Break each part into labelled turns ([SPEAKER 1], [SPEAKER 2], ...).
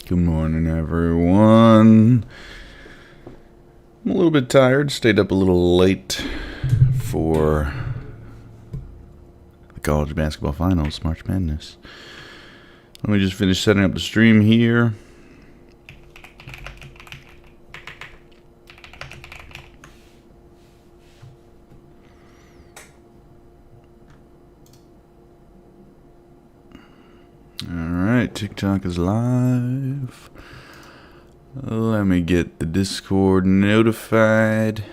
[SPEAKER 1] Good morning, everyone. I'm a little bit tired. Stayed up a little late for the college basketball finals, March Madness. Let me just finish setting up the stream here. Alright, TikTok is live. Let me get the Discord notified.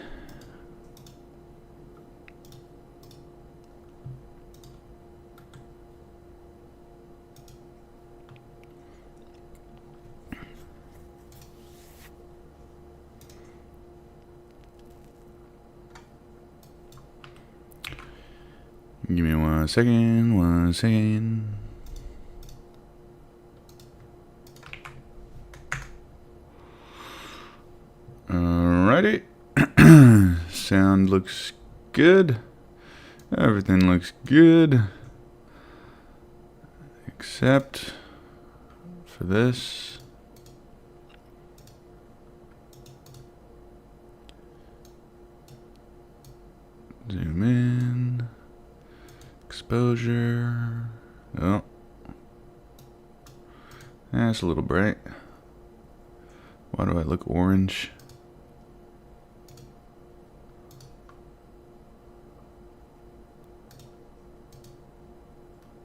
[SPEAKER 1] Give me 1 second, 1 second. Alrighty. Sound looks good. Everything looks good. Except for this. Zoom in. Exposure. Oh. That's a little bright. Why do I look orange?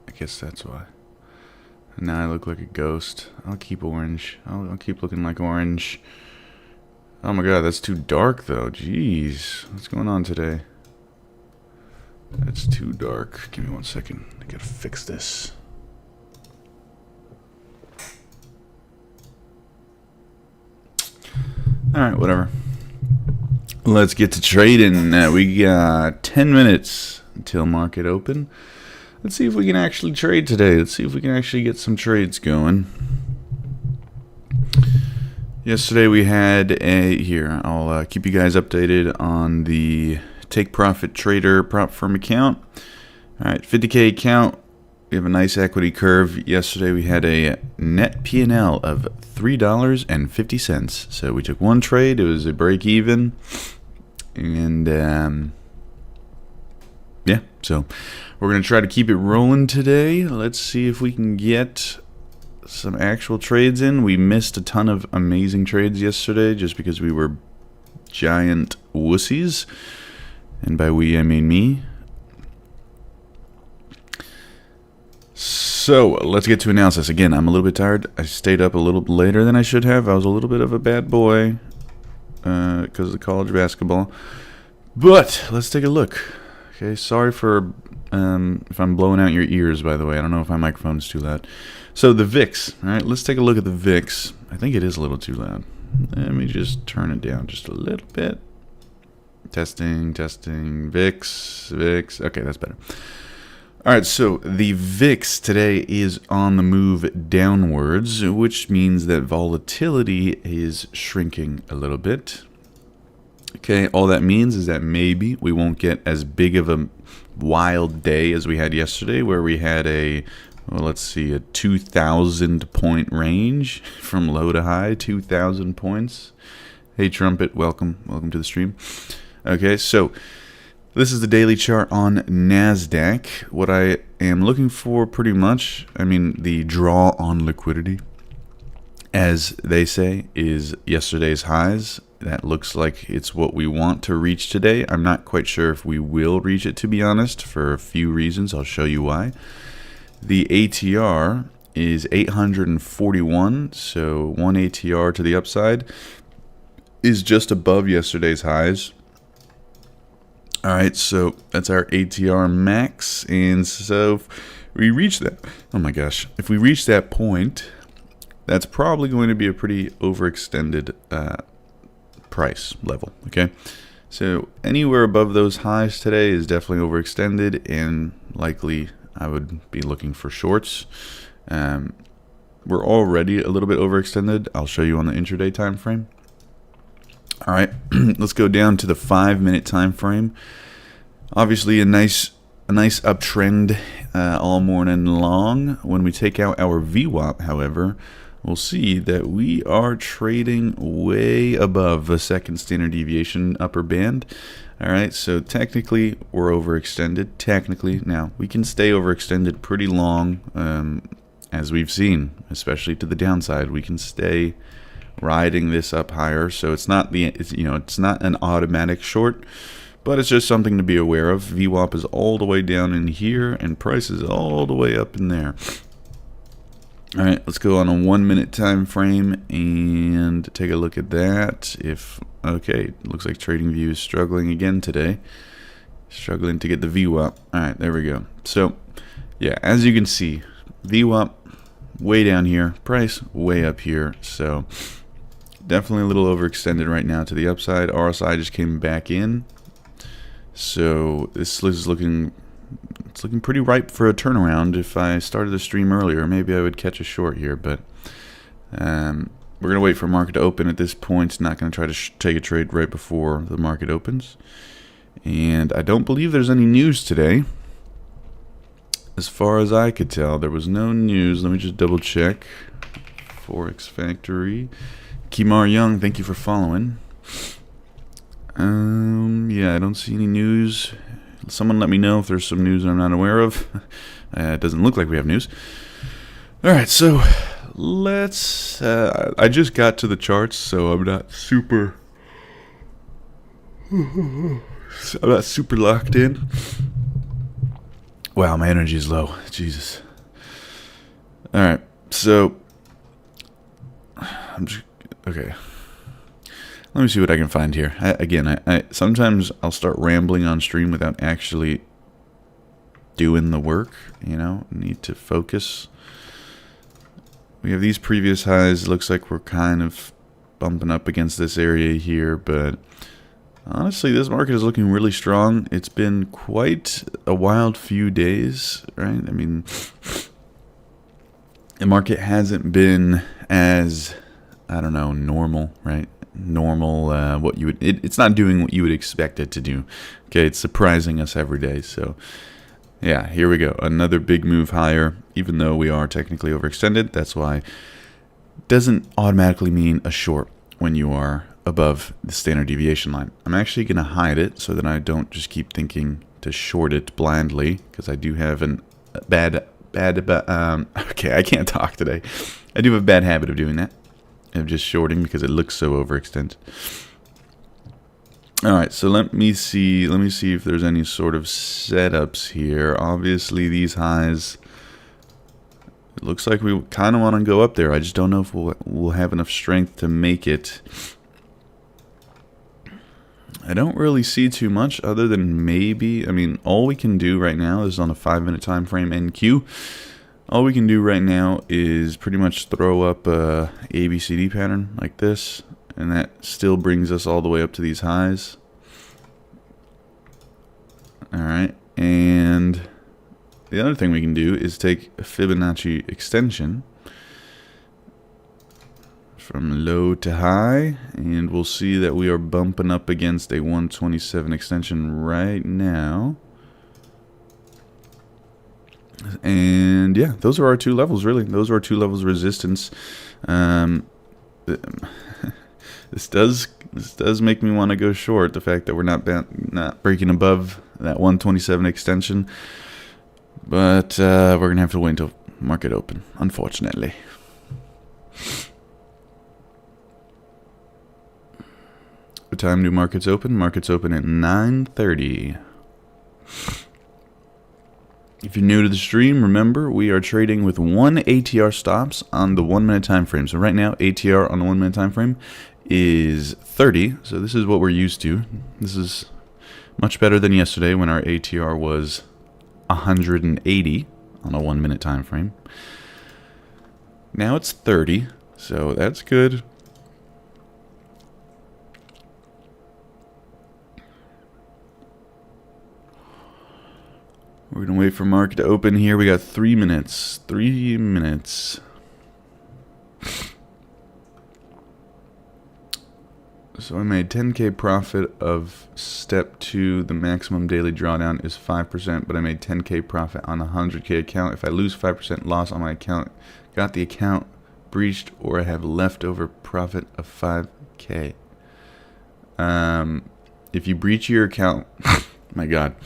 [SPEAKER 1] I guess that's why. Now I look like a ghost. I'll keep orange. I'll keep looking like orange. Oh my god, that's too dark though. Jeez. What's going on today? That's too dark. Give me 1 second. I gotta fix this. Alright, whatever. Let's get to trading. We got 10 minutes until market open. Let's see if we can actually trade today. Let's see if we can actually get some trades going. Yesterday we had a... Here, I'll keep you guys updated on the Take Profit Trader prop firm account. Alright, 50K account. We have a nice equity curve. Yesterday we had a net P&L of $3.50. So we took one trade. It was a break even. And yeah, so we're going to try to keep it rolling today. Let's see if we can get some actual trades in. We missed a ton of amazing trades yesterday just because we were giant wussies. And by we, I mean me. So, let's get to analysis. Again, I'm a little bit tired. I stayed up a little later than I should have. I was a little bit of a bad boy because of the college basketball. But, let's take a look. Okay, sorry for if I'm blowing out your ears, by the way. I don't know if my microphone's too loud. So, the VIX. Alright, let's take a look at the VIX. I think it is a little too loud. Let me just turn it down just a little bit. Testing, VIX. Okay, that's better. Alright, so the VIX today is on the move downwards, which means that volatility is shrinking a little bit. Okay, all that means is that maybe we won't get as big of a wild day as we had yesterday, where we had a, well, let's see, a 2,000 point range from low to high, 2,000 points. Hey Trumpet, welcome to the stream. Okay, so this is the daily chart on NASDAQ. What I am looking for pretty much, I mean, the draw on liquidity, as they say, is yesterday's highs. That looks like it's what we want to reach today. I'm not quite sure if we will reach it, to be honest, for a few reasons. I'll show you why. The ATR is 841, so one ATR to the upside is just above yesterday's highs. Alright, so that's our ATR max, and so if we reach that, oh my gosh, if we reach that point, that's probably going to be a pretty overextended price level, okay? So anywhere above those highs today is definitely overextended, and likely I would be looking for shorts. We're already a little bit overextended. I'll show you on the intraday time frame. Alright, let's go down to the 5-minute time frame. Obviously a nice a nice uptrend all morning long. When we take out our VWAP, however, we'll see that we are trading way above the second standard deviation upper band. All right, so technically we're overextended. Technically, now we can stay overextended pretty long, as we've seen, especially to the downside. We can stay riding this up higher, so it's not it's not an automatic short, but it's just something to be aware of. VWAP is all the way down in here, and price is all the way up in there. All right, let's go on a 1 minute time frame and take a look at that. Okay, looks like TradingView is struggling again today, struggling to get the VWAP. All right, there we go. So yeah, as you can see, VWAP way down here, price way up here. So definitely a little overextended right now to the upside. RSI just came back in, so this is looking pretty ripe for a turnaround. If I started the stream earlier, maybe I would catch a short here, but we're gonna wait for market to open at this point. Not gonna try to take a trade right before the market opens. And I don't believe there's any news today. As far as I could tell, there was no news. Let me just double check. Forex Factory. Kimar Young, thank you for following. Yeah, I don't see any news. Someone let me know if there's some news I'm not aware of. It doesn't look like we have news. Alright, so let's... I just got to the charts, so I'm not super... I'm not super locked in. Wow, my energy is low. Jesus. Alright, so... Okay. Let me see what I can find here. I sometimes I'll start rambling on stream without actually doing the work, need to focus. We have these previous highs. Looks like we're kind of bumping up against this area here, but honestly, this market is looking really strong. It's been quite a wild few days, right? I mean, the market hasn't been as, I don't know, normal, right? Normal, what you would, it's not doing what you would expect it to do. Okay, it's surprising us every day. So yeah, here we go, another big move higher, even though we are technically overextended. That's why doesn't automatically mean a short when you are above the standard deviation line. I'm actually going to hide it so that I don't just keep thinking to short it blindly, because I do have a bad okay, I can't talk today. I do have a bad habit of doing that, of just shorting because it looks so overextended. Alright, so let me see if there's any sort of setups here. Obviously these highs, it looks like we kind of want to go up there. I just don't know if we'll have enough strength to make it. I don't really see too much other than maybe, I mean, all we can do right now is on a 5 minute time frame NQ. All we can do right now is pretty much throw up a ABCD pattern like this, and that still brings us all the way up to these highs. Alright, and the other thing we can do is take a Fibonacci extension from low to high, and we'll see that we are bumping up against a 127 extension right now. And yeah, those are our two levels, really. Those are our two levels of resistance. This does make me want to go short, the fact that we're not breaking above that 127 extension. But we're going to have to wait until market open, unfortunately. What time do markets open? Markets open at 9:30. If you're new to the stream, remember we are trading with 1 ATR stops on the 1 minute time frame. So right now, ATR on the 1 minute time frame is 30. So this is what we're used to. This is much better than yesterday when our ATR was 180 on a 1 minute time frame. Now it's 30, so that's good. We're going to wait for market to open here. We got 3 minutes. 3 minutes. So I made 10K profit of step 2. The maximum daily drawdown is 5%, but I made 10K profit on a 100K account. If I lose 5% loss on my account, got the account breached, or I have leftover profit of 5K. If you breach your account, my God,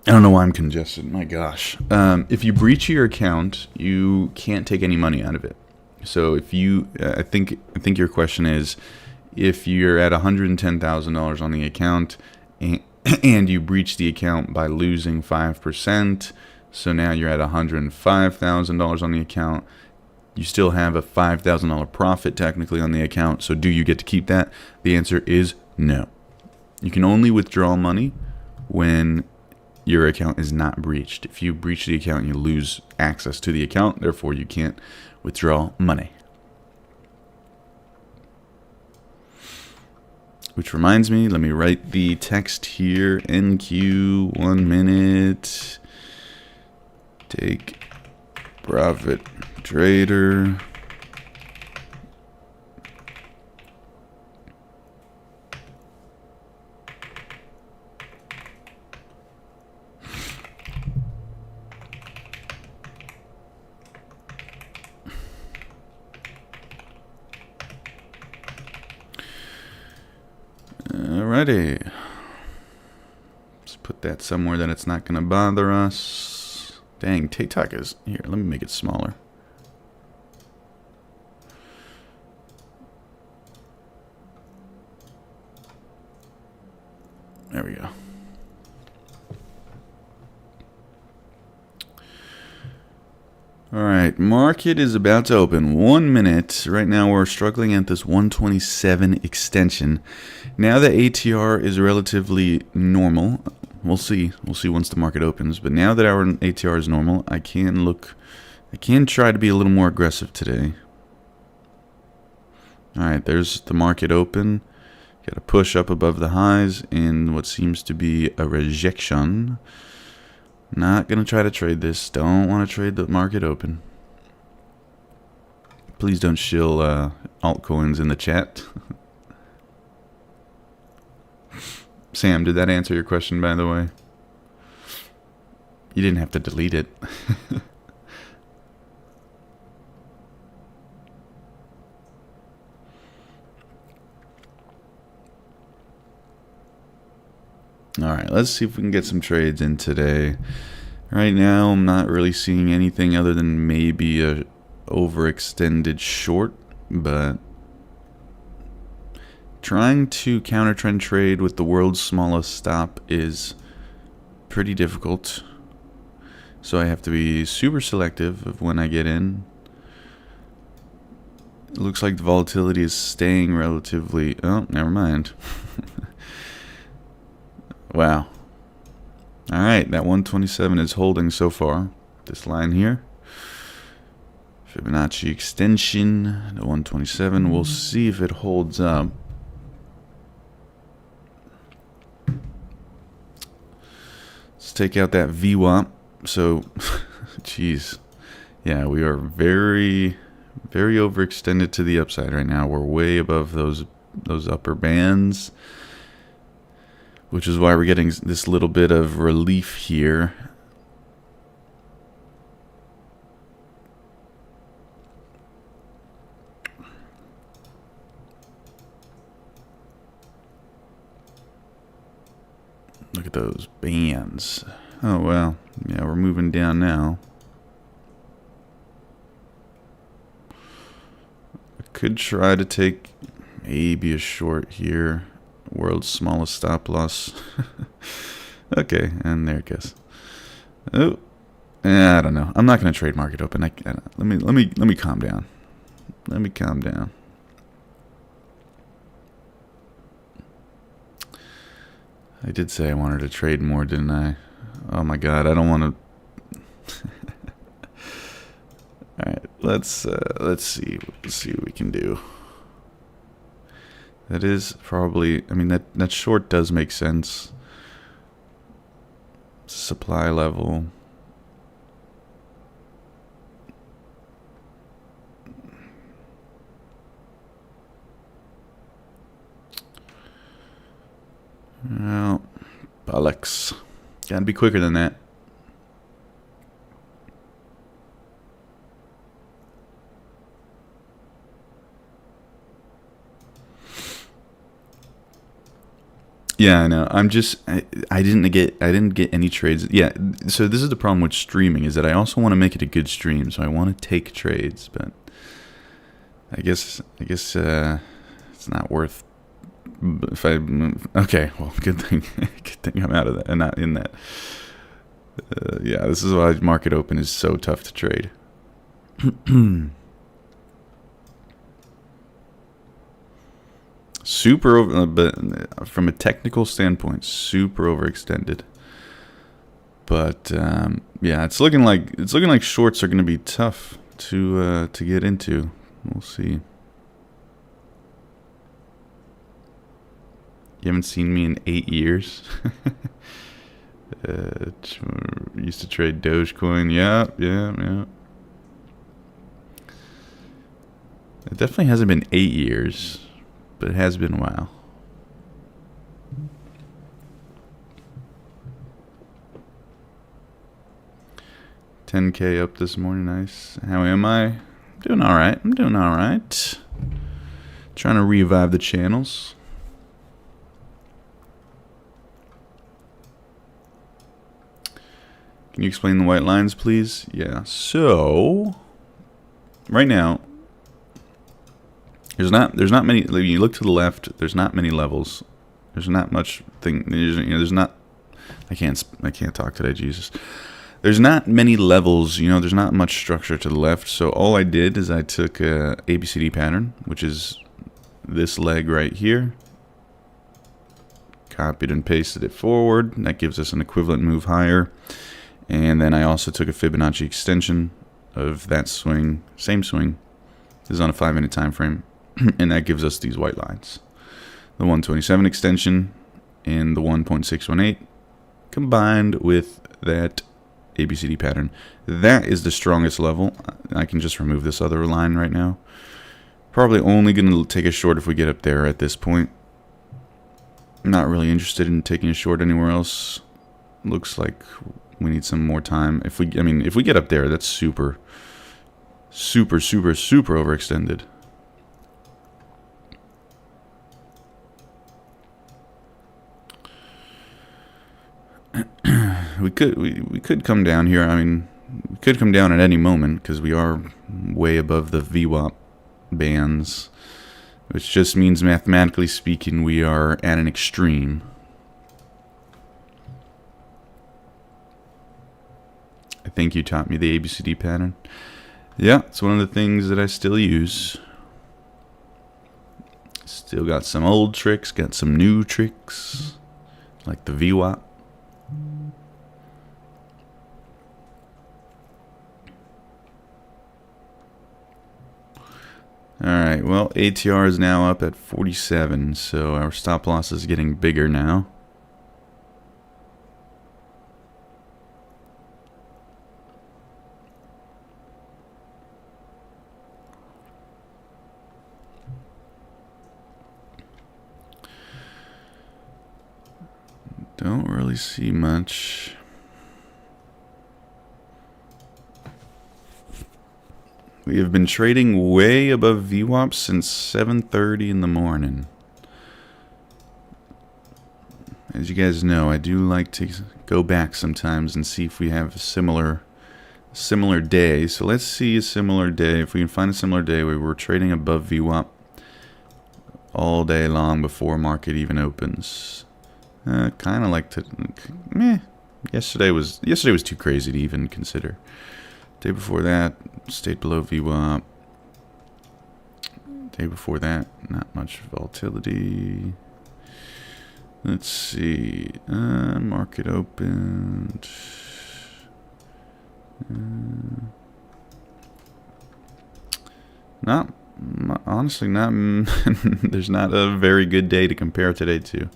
[SPEAKER 1] I don't know why I'm congested. My gosh. If you breach your account, you can't take any money out of it. So if you, I think your question is, if you're at $110,000 on the account and you breach the account by losing 5%, so now you're at $105,000 on the account. You still have a $5,000 profit technically on the account. So do you get to keep that? The answer is no. You can only withdraw money when your account is not breached. If you breach the account, you lose access to the account. Therefore, you can't withdraw money. Which reminds me, let me write the text here. NQ, 1 minute. Take profit trader. Alrighty. Let's put that somewhere that it's not going to bother us. Dang, TikTok is here. Let me make it smaller. There we go. Alright, market is about to open. 1 minute. Right now we're struggling at this 127 extension. Now that ATR is relatively normal, we'll see. We'll see once the market opens. But now that our ATR is normal, I can try to be a little more aggressive today. Alright, there's the market open. Got a push up above the highs in what seems to be a rejection. Not going to try to trade this. Don't want to trade the market open. Please don't shill altcoins in the chat. Sam, did that answer your question, by the way? You didn't have to delete it. Alright, let's see if we can get some trades in today. Right now, I'm not really seeing anything other than maybe a overextended short, but trying to counter trend trade with the world's smallest stop is pretty difficult. So I have to be super selective of when I get in. It looks like the volatility is staying relatively... Oh, never mind. Wow. Alright, that 127 is holding so far. This line here. Fibonacci extension, the 127. We'll see if it holds up. Let's take out that VWAP. So, jeez. Yeah, we are very, very overextended to the upside right now. We're way above those upper bands, which is why we're getting this little bit of relief here. Look at those bands. Oh, well. Yeah, we're moving down now. I could try to take maybe a short here. World's smallest stop loss. Okay, and there it goes. Oh, I don't know. I'm not gonna trade market open. Let me calm down. Let me calm down. I did say I wanted to trade more, didn't I? Oh my God, I don't want to. All right, let's see. Let's see what we can do. That is probably, I mean, that short does make sense. Supply level. Alex. Gotta be quicker than that. Yeah, I know. I didn't get any trades. Yeah, so this is the problem with streaming, is that I also want to make it a good stream, so I want to take trades, but I guess it's not worth. If I okay, well, good thing I'm out of that and not in that. Yeah, this is why market open is so tough to trade. Super over, but from a technical standpoint, super overextended. But yeah, it's looking like shorts are going to be tough to get into. We'll see. You haven't seen me in 8 years. Used to trade Dogecoin. Yeah. It definitely hasn't been 8 years, but it has been a while. $10K up this morning. Nice. How am I? Doing all right. I'm doing all right. Trying to revive the channels. Can you explain the white lines, please? Yeah. So right now, there's not many. When you look to the left, there's not many levels. There's not much thing. There's not. I can't talk today, Jesus. There's not many levels. There's not much structure to the left. So all I did is I took a ABCD pattern, which is this leg right here. Copied and pasted it forward. That gives us an equivalent move higher. And then I also took a Fibonacci extension of that swing, same swing. This is on a 5-minute time frame, and that gives us these white lines. The 127 extension and the 1.618 combined with that ABCD pattern. That is the strongest level. I can just remove this other line right now. Probably only going to take a short if we get up there at this point. I'm not really interested in taking a short anywhere else. Looks like we need some more time. If we get up there, that's super overextended. we could come down here. We could come down at any moment because we are way above the VWAP bands, which just means mathematically speaking we are at an extreme. I think you taught me the ABCD pattern. Yeah, it's one of the things that I still use. Still got some old tricks, got some new tricks, like the VWAP. Alright, well, ATR is now up at 47, so our stop loss is getting bigger now. Don't really see much. We have been trading way above VWAP since 7:30 in the morning. As you guys know, I do like to go back sometimes and see if we have a similar day. So let's see a similar day. If we can find a similar day where we're trading above VWAP all day long before market even opens. Kind of like to. Yesterday was too crazy to even consider. Day before that, stayed below VWAP. Day before that, not much volatility. Let's see. Market opened. Honestly, not. There's not a very good day to compare today to.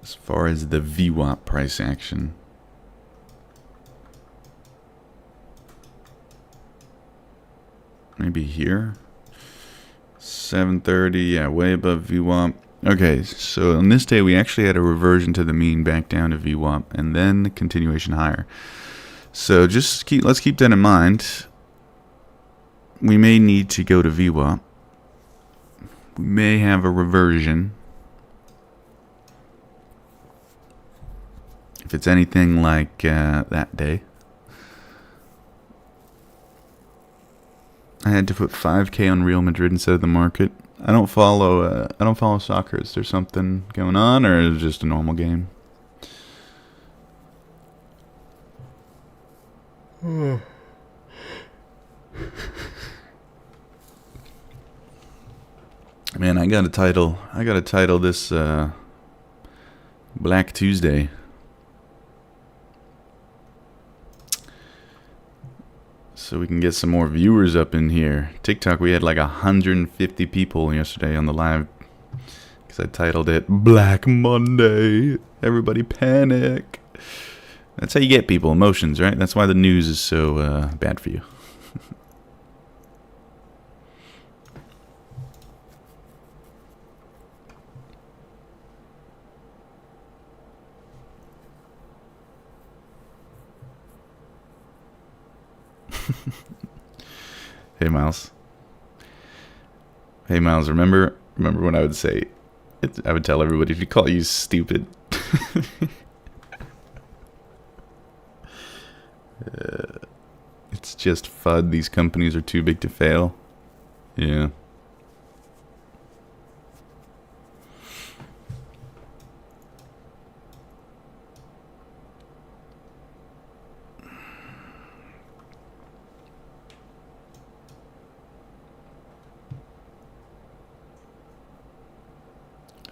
[SPEAKER 1] As far as the VWAP price action. Maybe here. 7:30, yeah, way above VWAP. Okay, so on this day we actually had a reversion to the mean back down to VWAP and then continuation higher. So let's keep that in mind. We may need to go to VWAP. We may have a reversion. If it's anything like that day. I had to put 5K on Real Madrid instead of the market. I don't follow soccer. Is there something going on, or is it just a normal game? Man, I got a title. This Black Tuesday. So we can get some more viewers up in here. TikTok, we had like 150 people yesterday on the live. Because I titled it Black Monday. Everybody panic. That's how you get people. Emotions, right? That's why the news is so bad for you. Hey Miles. Remember when I would say I would tell everybody to call you stupid. It's just FUD. These companies are too big to fail. Yeah.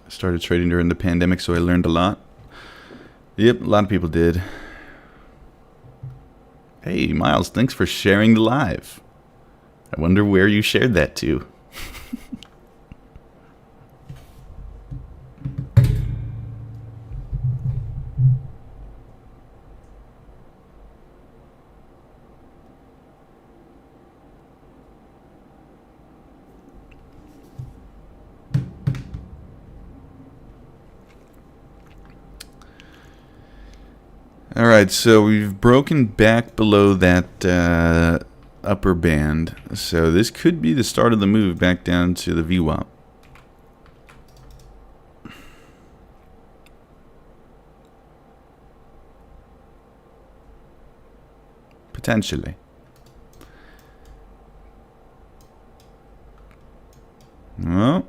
[SPEAKER 1] Started trading during the pandemic, so I learned a lot. Yep, a lot of people did. Hey, Miles, thanks for sharing the live. I wonder where you shared that to. Alright, so we've broken back below that upper band. So this could be the start of the move back down to the VWAP. Potentially. Well,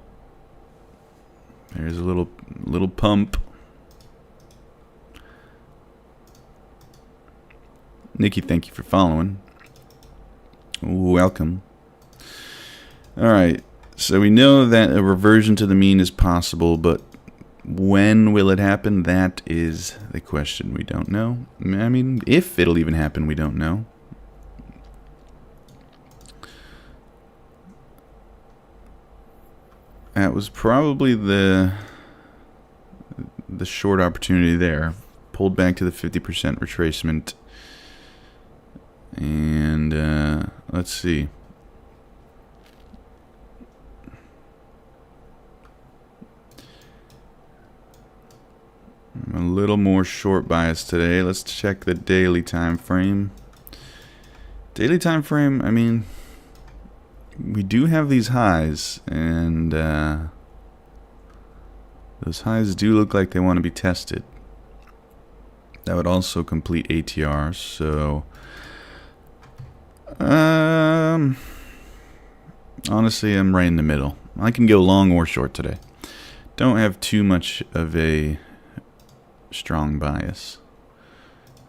[SPEAKER 1] there's a little pump. Nikki, thank you for following. Welcome. Alright, so we know that a reversion to the mean is possible, but when will it happen? That is the question. We don't know. I mean, if it'll even happen, we don't know. That was probably the short opportunity there. Pulled back to the 50% retracement. And let's see. I'm a little more short bias today. Let's check the daily time frame. Daily time frame, I mean, we do have these highs, and those highs do look like they want to be tested. That would also complete ATR, so honestly, I'm right in the middle. I can go long or short today. Don't have too much of a strong bias.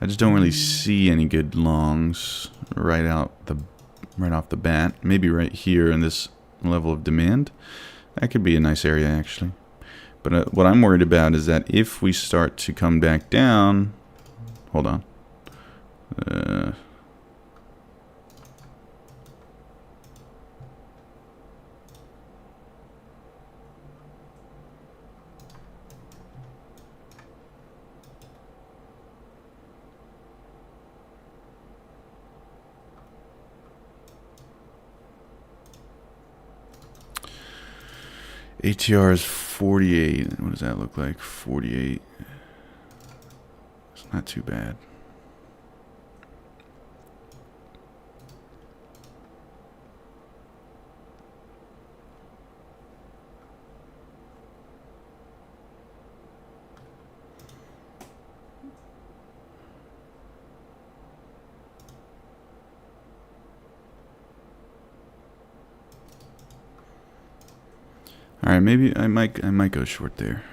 [SPEAKER 1] I just don't really see any good longs right off the bat. Maybe right here in this level of demand. That could be a nice area actually. But what I'm worried about is that if we start to come back down, hold on. ATR is 48. What does that look like? 48. It's not too bad. All right, maybe I might go short there.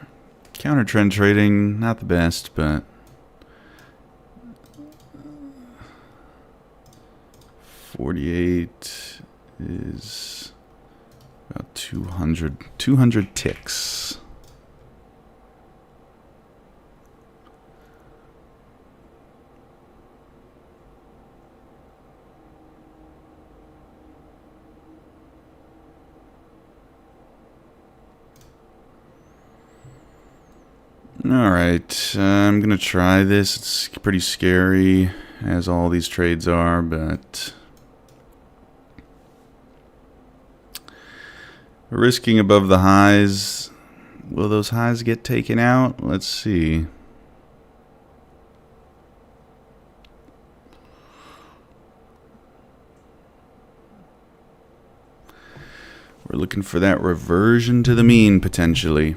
[SPEAKER 1] Counter trend trading, not the best, but 48 is about 200 ticks. Alright, I'm gonna try this. It's pretty scary, as all these trades are, but risking above the highs. Will those highs get taken out? Let's see. We're looking for that reversion to the mean, potentially.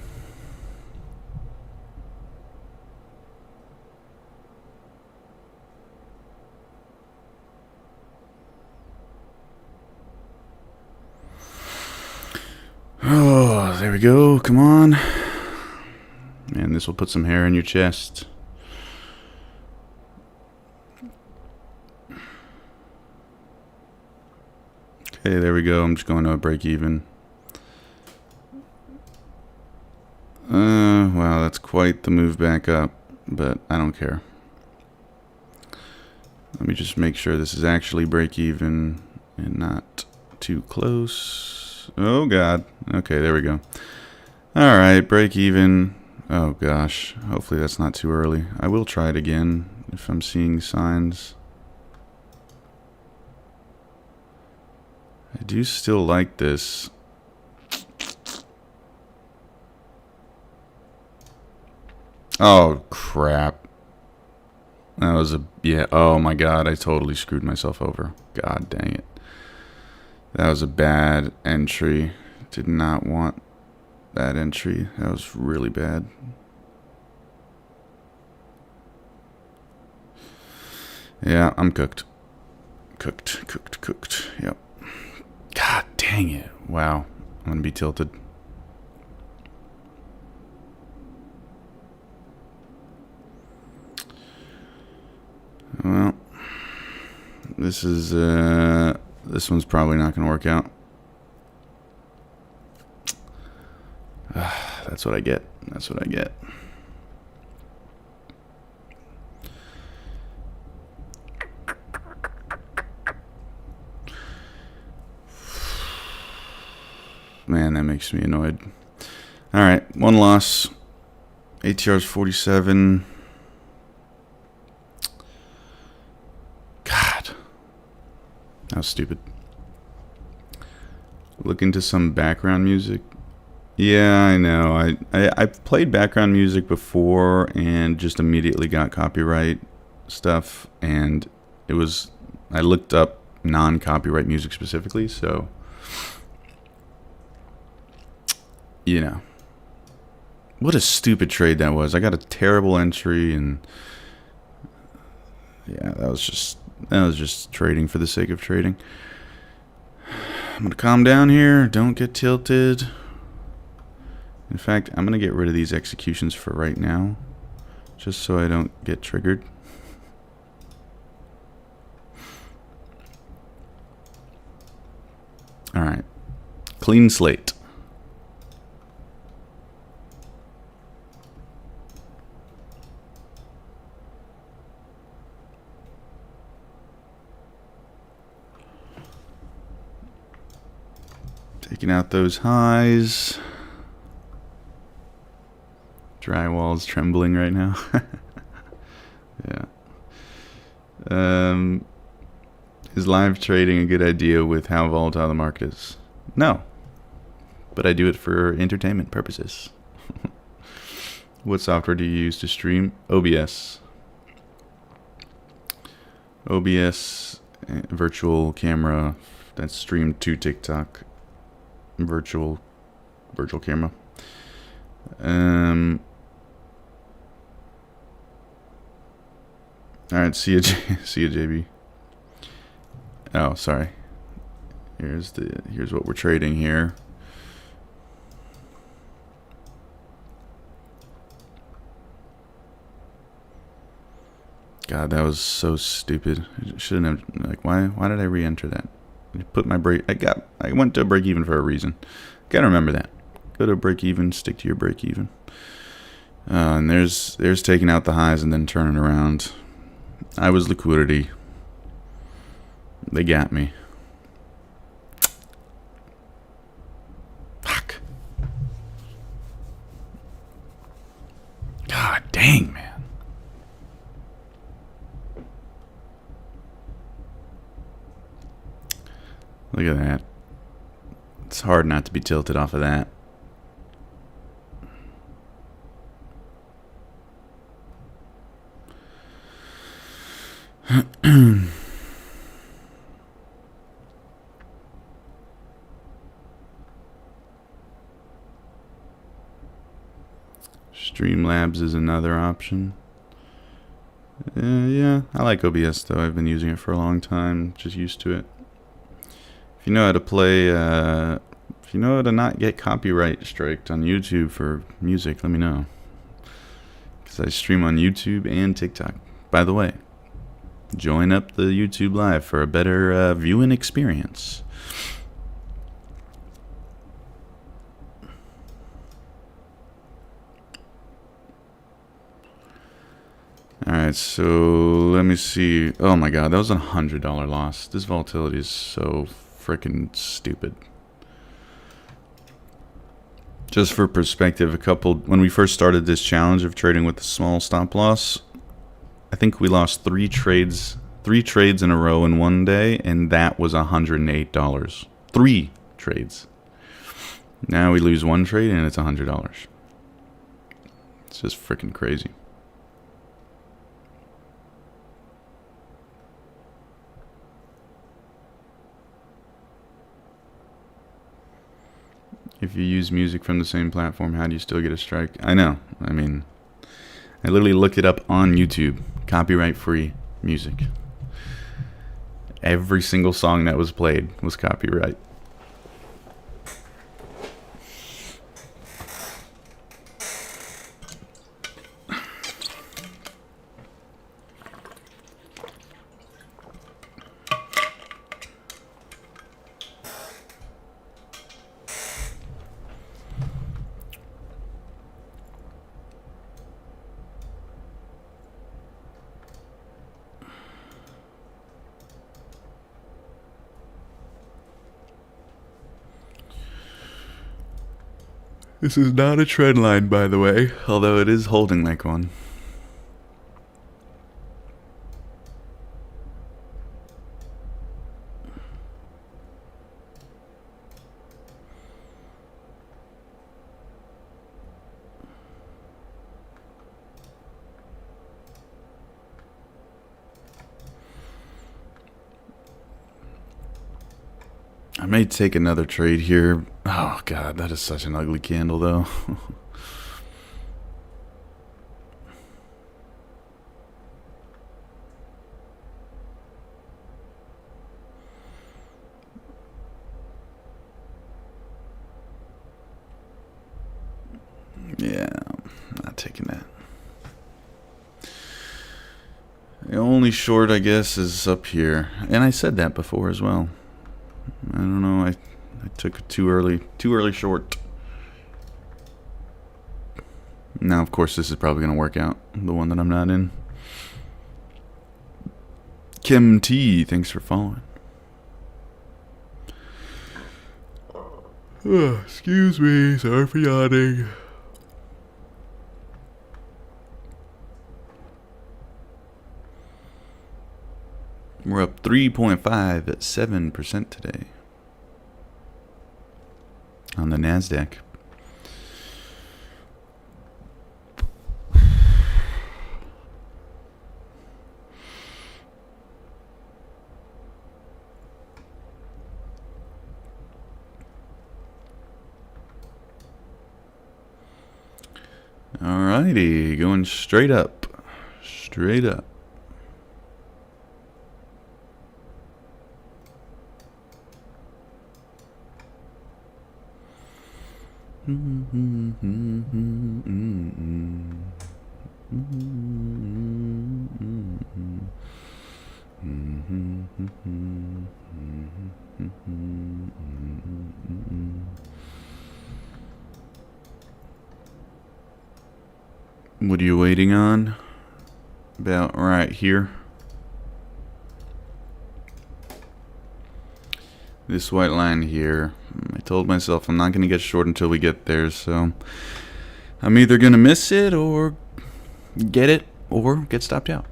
[SPEAKER 1] Oh, there we go. Come on. Man, this will put some hair in your chest. Okay, there we go. I'm just going to a break even. Wow, that's quite the move back up, but I don't care. Let me just make sure this is actually break even and not too close. Oh, God. Okay, there we go. All right, break even. Oh, gosh. Hopefully that's not too early. I will try it again if I'm seeing signs. I do still like this. Oh, crap. That was a... Yeah, oh my God. I totally screwed myself over. God dang it. That was a bad entry. Did not want that entry. That was really bad. Yeah, I'm cooked. Cooked. Yep. God dang it. Wow. I'm going to be tilted. Well, this is, this one's probably not going to work out. That's what I get. That's what I get. Man, that makes me annoyed. All right, one loss. ATR's 47. God. That was stupid. Look into some background music. Yeah, I know. I've played background music before and just immediately got copyright stuff. And it was... I looked up non-copyright music specifically, so... You know. What a stupid trade that was. I got a terrible entry and... Yeah, that was just trading for the sake of trading. I'm going to calm down here. Don't get tilted. In fact, I'm going to get rid of these executions for right now. Just so I don't get triggered. Alright. Clean slate. Taking out those highs. Drywall's trembling right now. Yeah. Is live trading a good idea with how volatile the market is? No. but I do it for entertainment purposes. What software do you use to stream? OBS. OBS, virtual camera, that's streamed to TikTok. Virtual camera. Alright, see ya, JB. Oh, sorry. Here's what we're trading here. God, that was so stupid. I shouldn't have, like, why did I re-enter that? I put my break, I went to break even for a reason. Gotta remember that. Go to break even, stick to your break even. And there's taking out the highs and then turning around. I was liquidity. They got me. Fuck. God dang, man. Look at that. It's hard not to be tilted off of that. Streamlabs is another option. Yeah, I like OBS though. I've been using it for a long time. Just used to it. If you know how to play, if you know how to not get copyright striked on YouTube for music, let me know. Because I stream on YouTube and TikTok. By the way, join up the YouTube Live for a better viewing experience. Alright, so let me see. Oh my god, that was a $100 loss. This volatility is so freaking stupid. Just for perspective, when we first started this challenge of trading with a small stop loss, I think we lost three trades in a row in one day, and that was $108. 3 trades. Now we lose one trade and it's $100. It's just freaking crazy. If you use music from the same platform, how do you still get a strike? I know. I mean, I literally looked it up on YouTube. Copyright-free music. Every single song that was played was copyright. This is not a trend line, by the way, although it is holding like one. I may take another trade here. Oh god, that is such an ugly candle though. Yeah, I'm not taking that. The only short, I guess, is up here. And I said that before as well. I don't know, I took it too early short. Now, of course, this is probably going to work out, the one that I'm not in. Kim T, thanks for following. Oh, excuse me, sorry for yawning. We're up 3.57% today. on the NASDAQ. Alrighty, going straight up. Straight up. What are you waiting on? About right here. This white line here. I told myself I'm not going to get short until we get there, so I'm either going to miss it or get it or get stopped out.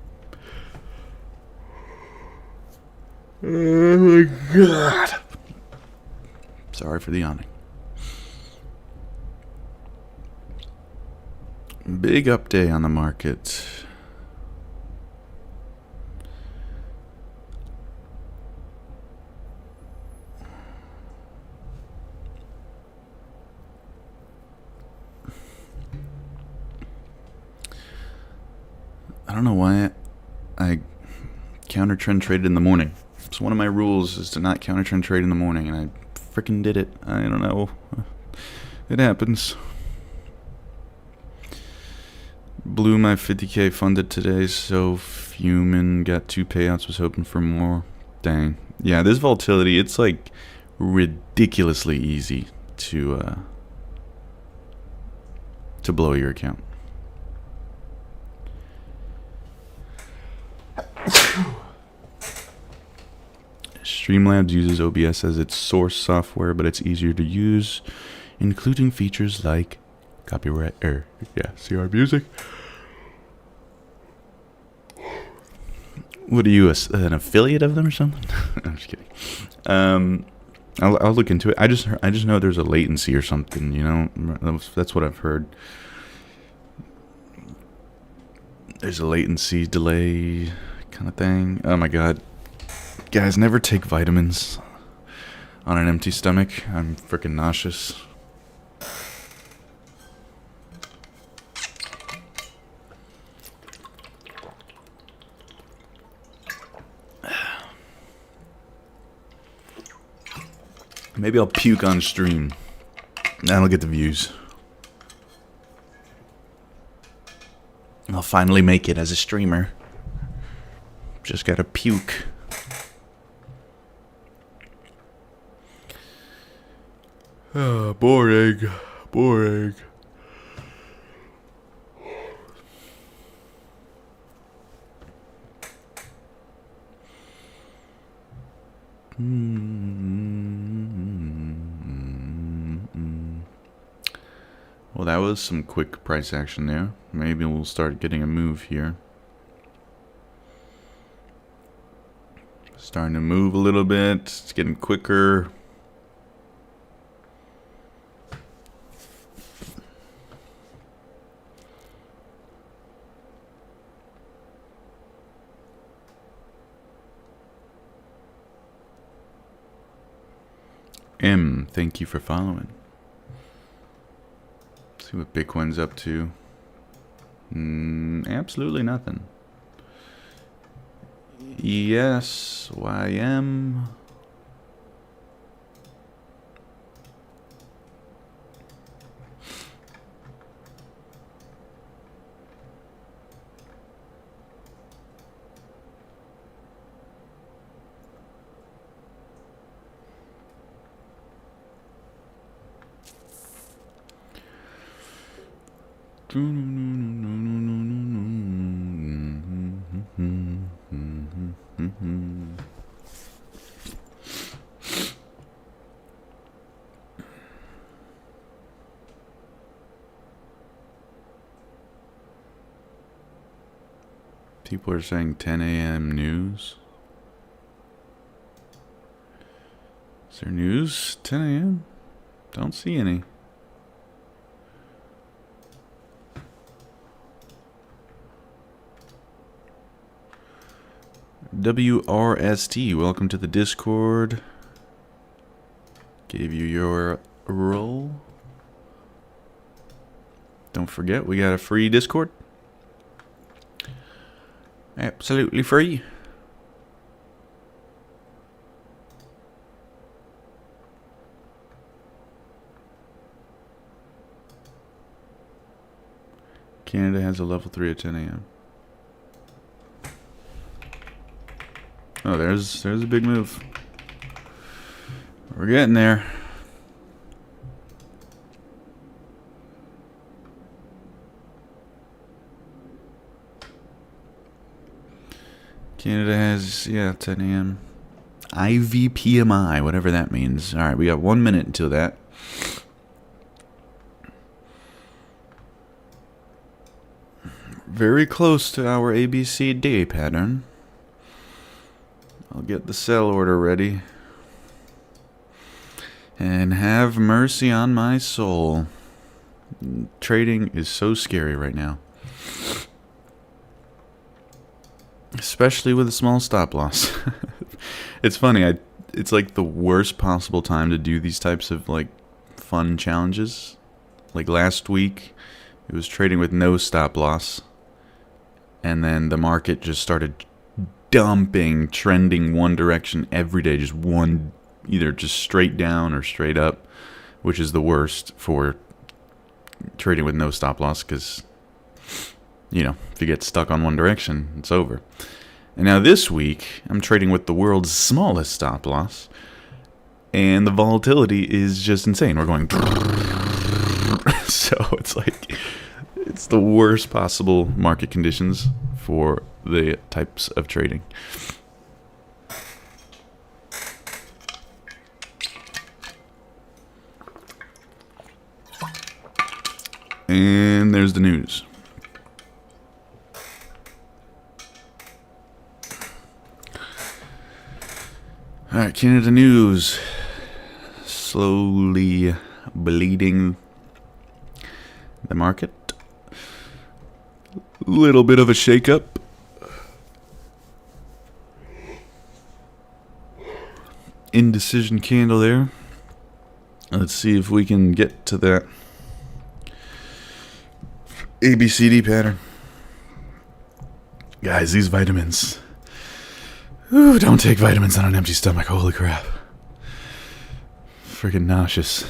[SPEAKER 1] Oh my god. Sorry for the yawning. Big up day on the market. I don't know why I counter trend traded in the morning. It's one of my rules is to not counter trend trade in the morning, and I freaking did it. I don't know. It happens. Blew my 50K funded today, so fuming. Got 2 payouts, was hoping for more. Dang. Yeah, this volatility, it's like ridiculously easy to blow your account. Streamlabs uses OBS as its source software, but it's easier to use, including features like copyright CR music. What are you, an affiliate of them or something? I'm just kidding. I'll look into it. I just know there's a latency or something. You know, that's what I've heard. There's a latency delay kind of thing. Oh my god, guys, never take vitamins on an empty stomach. I'm freaking nauseous. Maybe I'll puke on stream. That'll get the views. I'll finally make it as a streamer. Just gotta puke. Boring. Boring. Well, that was some quick price action there. Maybe we'll start getting a move here. Starting to move a little bit. It's getting quicker. M, thank you for following. Let's see what Bitcoin's up to. Absolutely nothing. Yes, YM. People are saying 10 a.m. news. Is there news 10 a.m.? Don't see any. WRST, welcome to the Discord. Gave you your role. Don't forget, we got a free Discord. Absolutely free. Canada has a level 3 at 10 a.m. Oh, there's a big move. We're getting there. Canada has, yeah, 10 a.m. IVPMI, whatever that means. All right, we got 1 minute until that. Very close to our ABCD pattern. I'll get the sell order ready. And have mercy on my soul. Trading is so scary right now. Especially with a small stop loss. It's funny, it's like the worst possible time to do these types of like fun challenges. Like last week, it was trading with no stop loss. And then the market just started dumping, trending one direction every day. Just one, either just straight down or straight up, which is the worst for trading with no stop loss because, you know, if you get stuck on one direction, it's over. And now this week, I'm trading with the world's smallest stop loss, and the volatility is just insane. We're going... So it's like... It's the worst possible market conditions for the types of trading. And there's the news. Alright, Canada news. Slowly bleeding the market. Little bit of a shakeup. Indecision candle there. Let's see if we can get to that ABCD pattern. Guys, these vitamins. Ooh, don't take vitamins on an empty stomach. Holy crap. Freaking nauseous.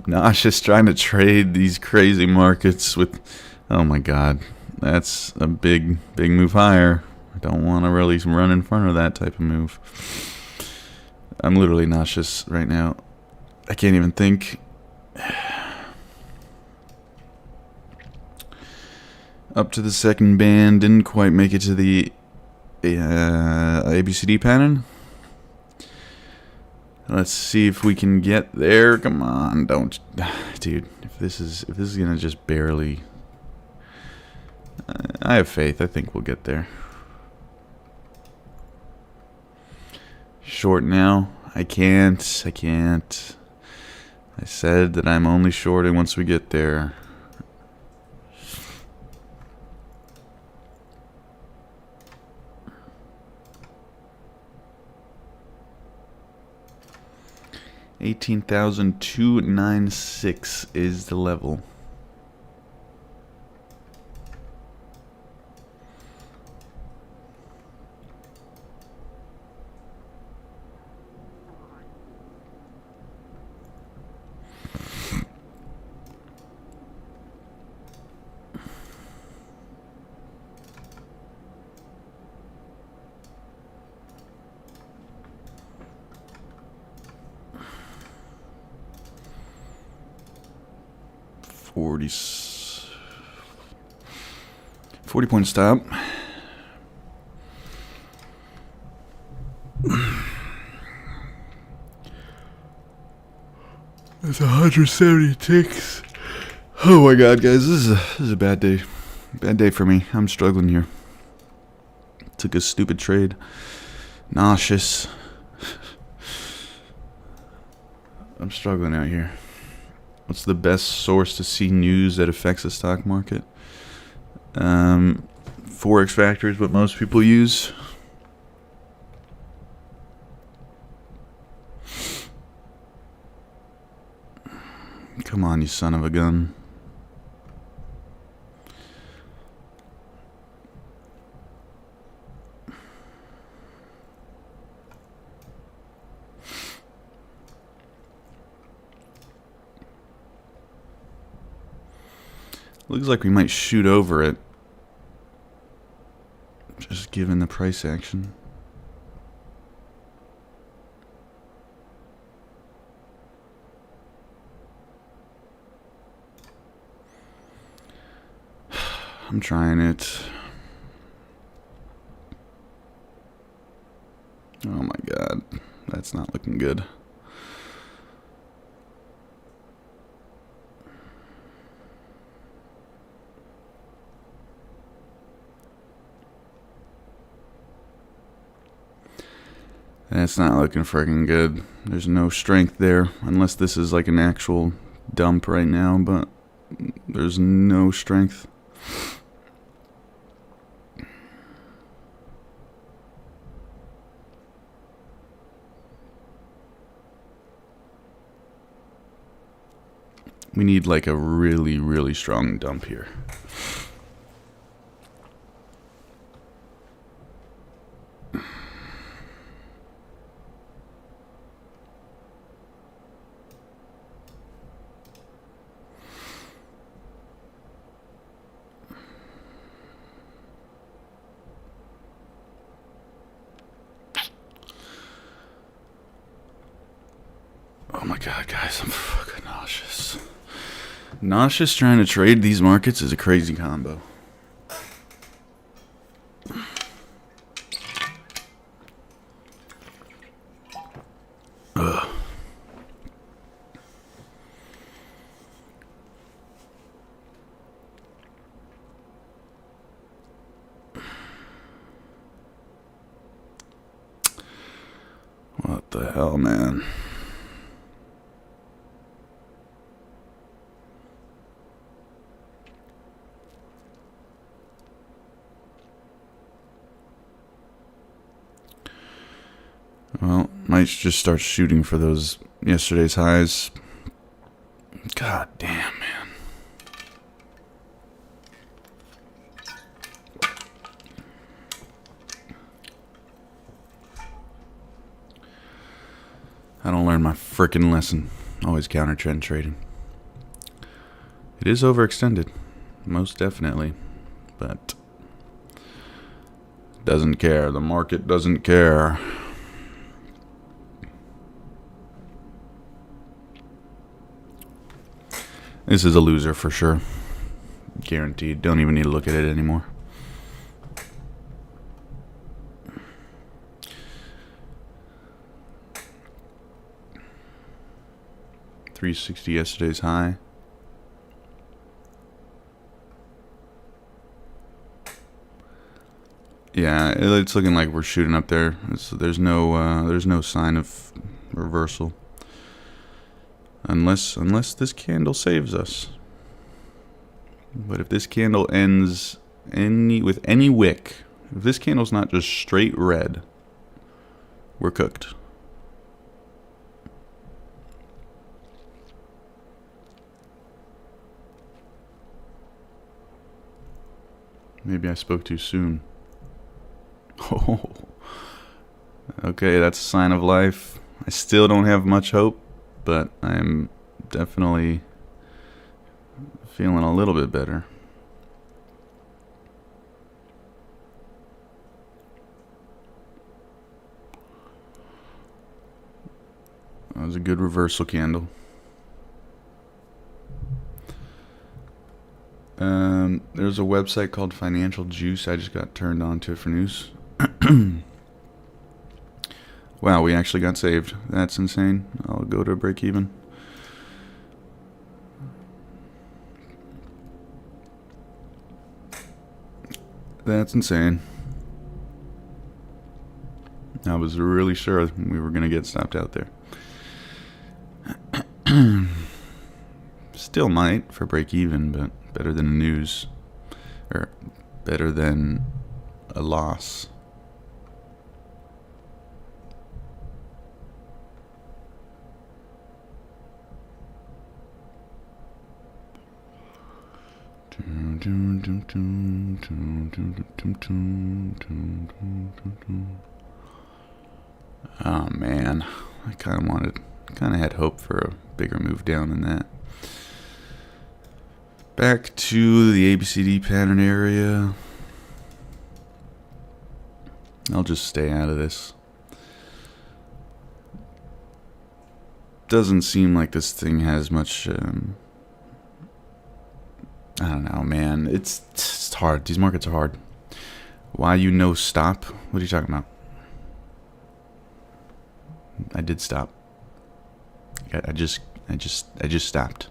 [SPEAKER 1] Nauseous trying to trade these crazy markets with... Oh my god. That's a big move higher. I don't want to really run in front of that type of move. I'm literally nauseous right now. I can't even think. Up to the second band. Didn't quite make it to the ABCD pattern. Let's see if we can get there. Come on, don't, dude. If this is gonna just barely. I have faith. I think we'll get there. Short now. I can't. I said that I'm only shorting once we get there. $18,296 is the level. Forty point stop. That's 170 ticks. Oh my god, guys, this is a bad day. Bad day for me. I'm struggling here. Took a stupid trade. Nauseous. I'm struggling out here. What's the best source to see news that affects the stock market? Forex Factor is what most people use. Come on, you son of a gun. Looks like we might shoot over it, just given the price action. I'm trying it. Oh my god, that's not looking good. That's not looking freaking good. There's no strength there, unless this is like an actual dump right now, but there's no strength. We need like a really, really strong dump here. Oh my god, guys, I'm fucking nauseous. Nauseous trying to trade these markets is a crazy combo. Ugh. What the hell, man? Well, might just start shooting for those yesterday's highs. God damn, man. I don't learn my frickin' lesson. Always counter trend trading. It is overextended, most definitely, but doesn't care. The market doesn't care. This is a loser for sure. Guaranteed. Don't even need to look at it anymore. $360 yesterday's high. Yeah, it's looking like we're shooting up there. There's no sign of reversal. Unless this candle saves us. But if this candle ends with any wick, if this candle's not just straight red, we're cooked. Maybe I spoke too soon. Oh. Okay, that's a sign of life. I still don't have much hope, but I'm definitely feeling a little bit better. That was a good reversal candle. There's a website called Financial Juice. I just got turned on to it for news. Wow, we actually got saved. That's insane. I'll go to break even. That's insane. I was really sure we were going to get stopped out there. Still might for break even, but better than a news, or better than a loss. Oh man, I kind of had hope for a bigger move down than that. Back to the ABCD pattern area. I'll just stay out of this. Doesn't seem like this thing has much. I don't know, man. It's hard. These markets are hard. Why you no stop? What are you talking about? I did stop. I just stopped.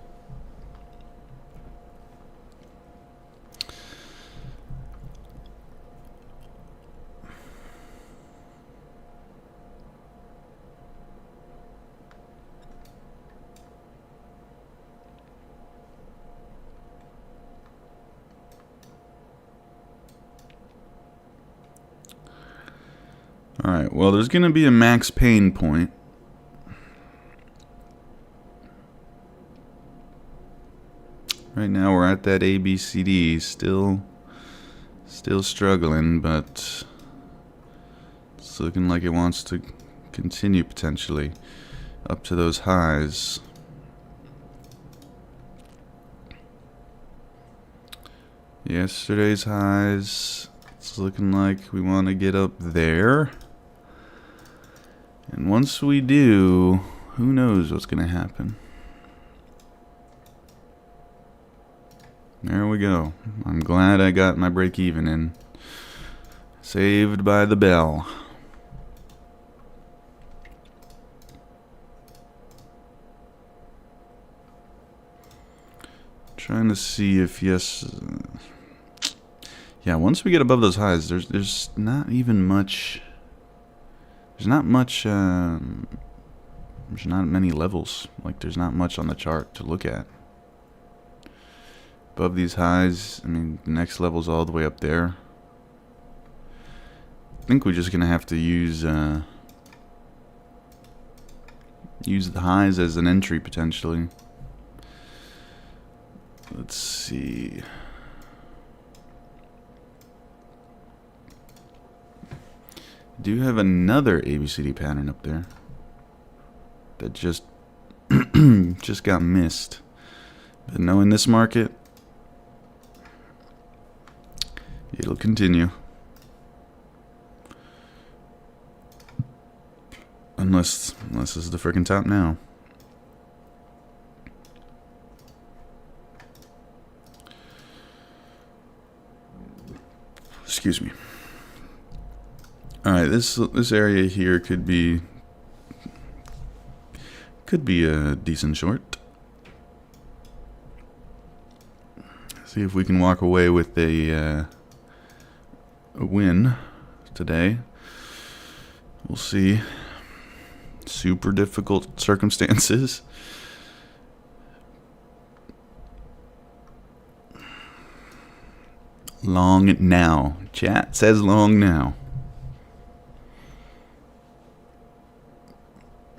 [SPEAKER 1] Alright, well, there's going to be a max pain point. Right now we're at that ABCD, still struggling, but it's looking like it wants to continue potentially up to those highs. Yesterday's highs, it's looking like we want to get up there. And once we do, who knows what's going to happen. There we go. I'm glad I got my break even in. Saved by the bell. Trying to see if yes. Yeah, once we get above those highs, there's not even much. There's not much. There's not many levels. Like there's not much on the chart to look at. Above these highs, I mean, the next level's all the way up there. I think we're just gonna have to use the highs as an entry potentially. Let's see. Do have another ABCD pattern up there that just got missed. But knowing this market, it'll continue. Unless this is the freaking top now. Excuse me. All right, this area here could be a decent short. See if we can walk away with a win today. We'll see. Super difficult circumstances. Long now. Chat says long now.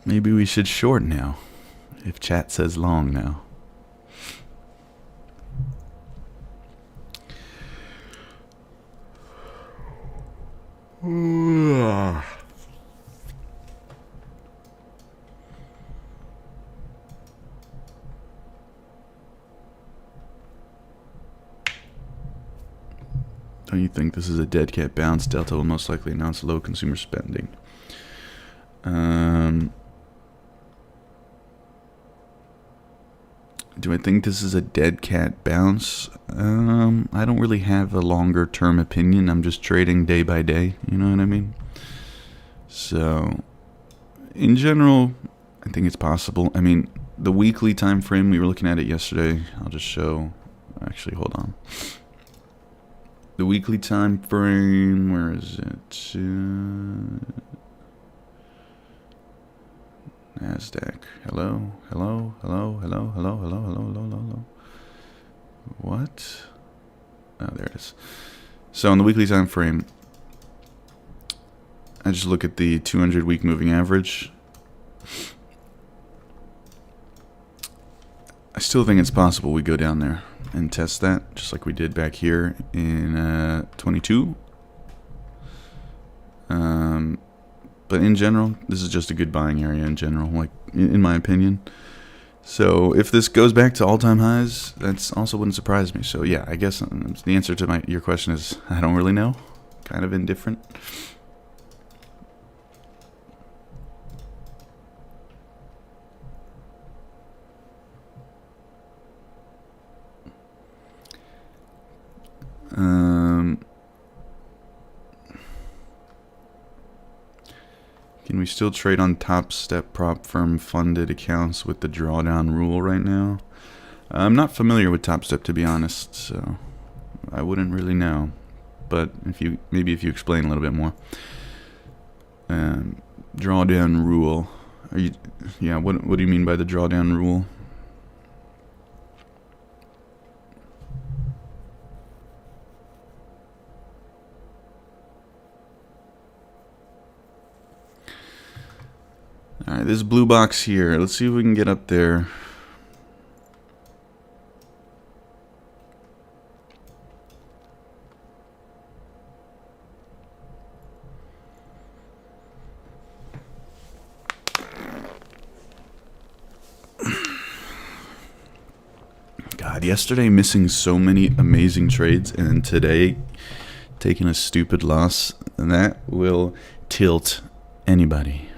[SPEAKER 1] Maybe we should short now, if chat says long now. Don't you think this is a dead cat bounce? Delta will most likely announce low consumer spending. Do I think this is a dead cat bounce? I don't really have a longer term opinion. I'm just trading day by day. You know what I mean? So, in general, I think it's possible. I mean, the weekly time frame, we were looking at it yesterday. I'll just show. Actually, hold on. The weekly time frame, where is it? NASDAQ. Hello, hello, hello, hello, hello, hello, hello, hello, hello, hello. What? Oh, there it is. So on the weekly time frame, I just look at the 200-week moving average. I still think it's possible we go down there and test that, just like we did back here in 22. But in general, this is just a good buying area in general, like in my opinion. So if this goes back to all-time highs, that's also wouldn't surprise me. So yeah, I guess the answer to your question is I don't really know. Kind of indifferent. Can we still trade on top step prop firm funded accounts with the drawdown rule right now? I'm not familiar with Top Step, to be honest, so I wouldn't really know. But if you explain a little bit more. Drawdown rule. What do you mean by the drawdown rule? Alright, this blue box here. Let's see if we can get up there. God, yesterday missing so many amazing trades, and today taking a stupid loss, and that will tilt anybody.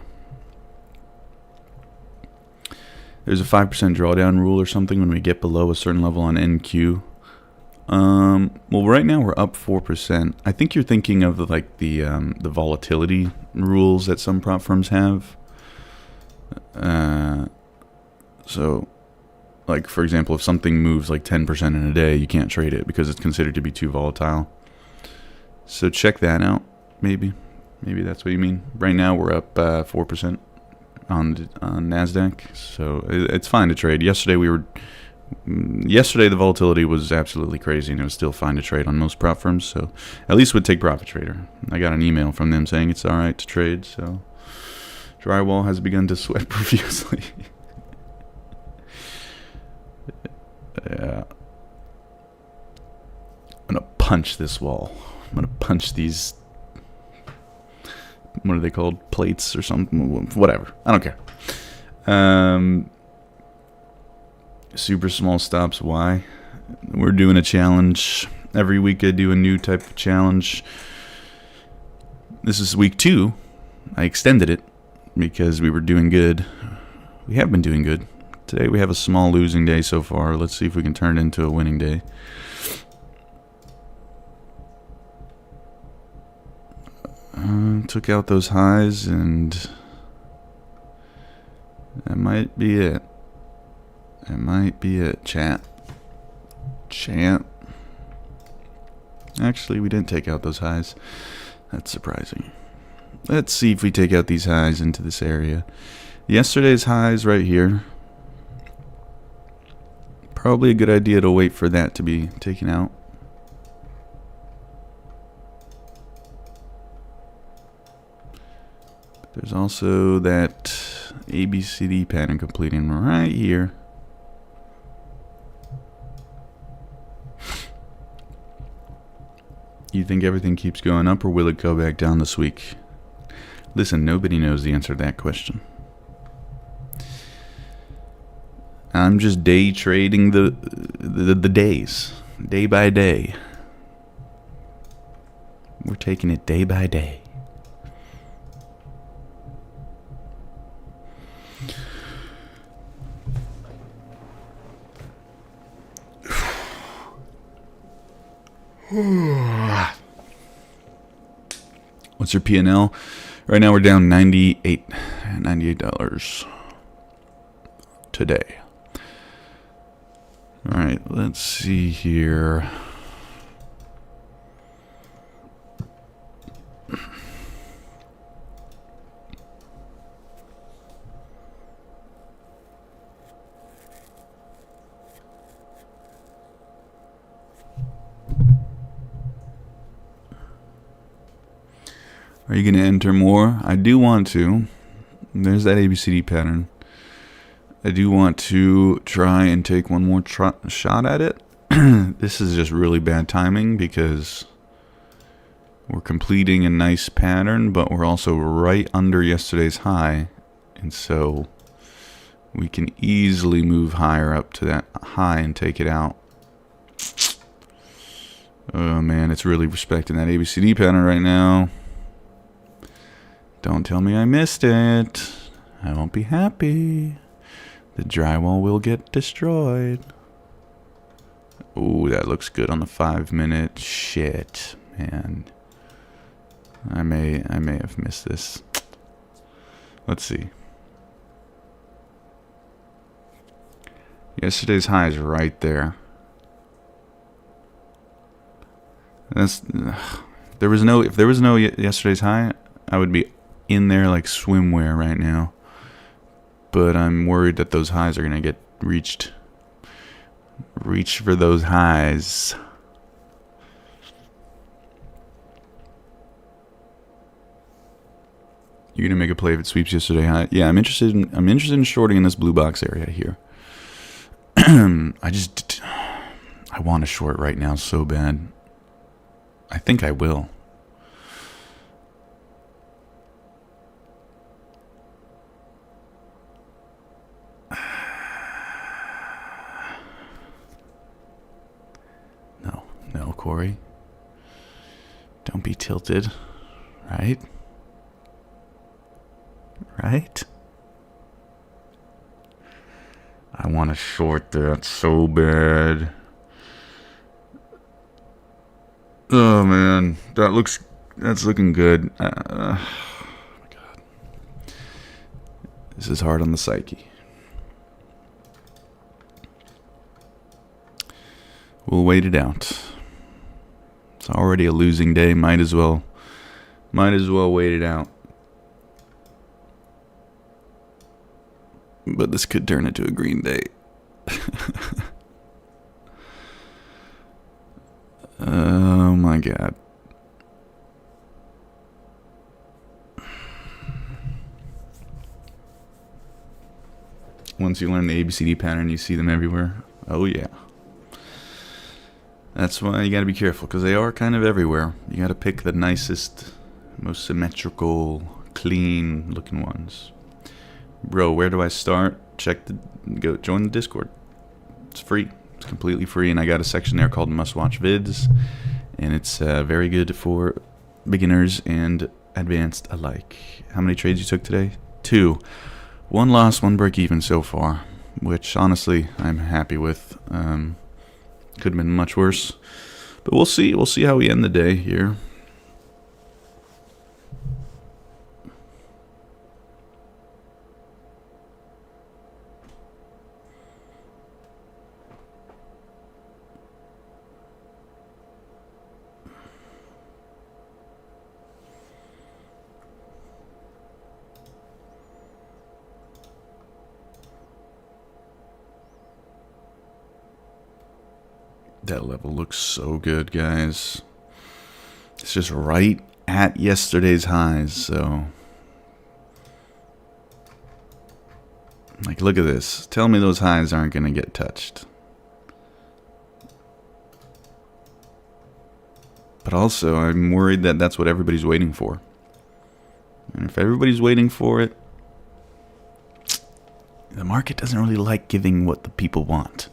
[SPEAKER 1] There's a 5% drawdown rule or something when we get below a certain level on NQ. Well, right now we're up 4%. I think you're thinking of the volatility rules that some prop firms have. So, like for example, if something moves like 10% in a day, you can't trade it because it's considered to be too volatile. So check that out. Maybe that's what you mean. Right now we're up 4%. On NASDAQ, so it's fine to trade. Yesterday the volatility was absolutely crazy, and it was still fine to trade on most prop firms. So at least with Take Profit Trader, I got an email from them saying it's all right to trade. So drywall has begun to sweat profusely. Yeah, I'm gonna punch this wall. I'm gonna punch these. What are they called? Plates or something? Whatever. I don't care. Super small stops. Why? We're doing a challenge. Every week I do a new type of challenge. This is week 2. I extended it because we were doing good. We have been doing good. Today we have a small losing day so far. Let's see if we can turn it into a winning day. Took out those highs, and that might be it. That might be it, chat. Actually, we didn't take out those highs. That's surprising. Let's see if we take out these highs into this area. Yesterday's highs right here. Probably a good idea to wait for that to be taken out. There's also that ABCD pattern completing right here. You think everything keeps going up, or will it go back down this week? Listen, nobody knows the answer to that question. I'm just day trading the days, day by day. We're taking it day by day. What's your P&L? Right now we're down $98 today. All right, let's see here. Are you going to enter more? I do want to. There's that ABCD pattern. I do want to try and take one more shot at it. This is just really bad timing because we're completing a nice pattern, but we're also right under yesterday's high. And so we can easily move higher up to that high and take it out. Oh man, it's really respecting that ABCD pattern right now. Don't tell me I missed it. I won't be happy. The drywall will get destroyed. Ooh, that looks good on the 5-minute. Shit, man. I may have missed this. Let's see. Yesterday's high is right there. If there was no yesterday's high, I would be in there like swimwear right now. But I'm worried that those highs are gonna get reached. Reach for those highs. You're gonna make a play if it sweeps yesterday high. Yeah, I'm interested in shorting in this blue box area here. I want to short right now so bad. I think I will. No, Corey. Don't be tilted. Right? Right? I want to short that so bad. Oh man, that's looking good. Oh my God. This is hard on the psyche. We'll wait it out. It's already a losing day. Might as well wait it out. But this could turn into a green day. Oh my God. Once you learn the ABCD pattern, you see them everywhere. Oh yeah. That's why you gotta be careful, because they are kind of everywhere. You gotta pick the nicest, most symmetrical, clean looking ones. Bro, where do I start? Go join the Discord. It's free. It's completely free, and I got a section there called Must Watch Vids, and it's very good for beginners and advanced alike. How many trades you took today? 2. 1 loss, 1 break even so far, which honestly I'm happy with. Could have been much worse, but we'll see. We'll see how we end the day here. That level looks so good, guys. It's just right at yesterday's highs, so... Like, look at this. Tell me those highs aren't going to get touched. But also, I'm worried that that's what everybody's waiting for. And if everybody's waiting for it, the market doesn't really like giving what the people want.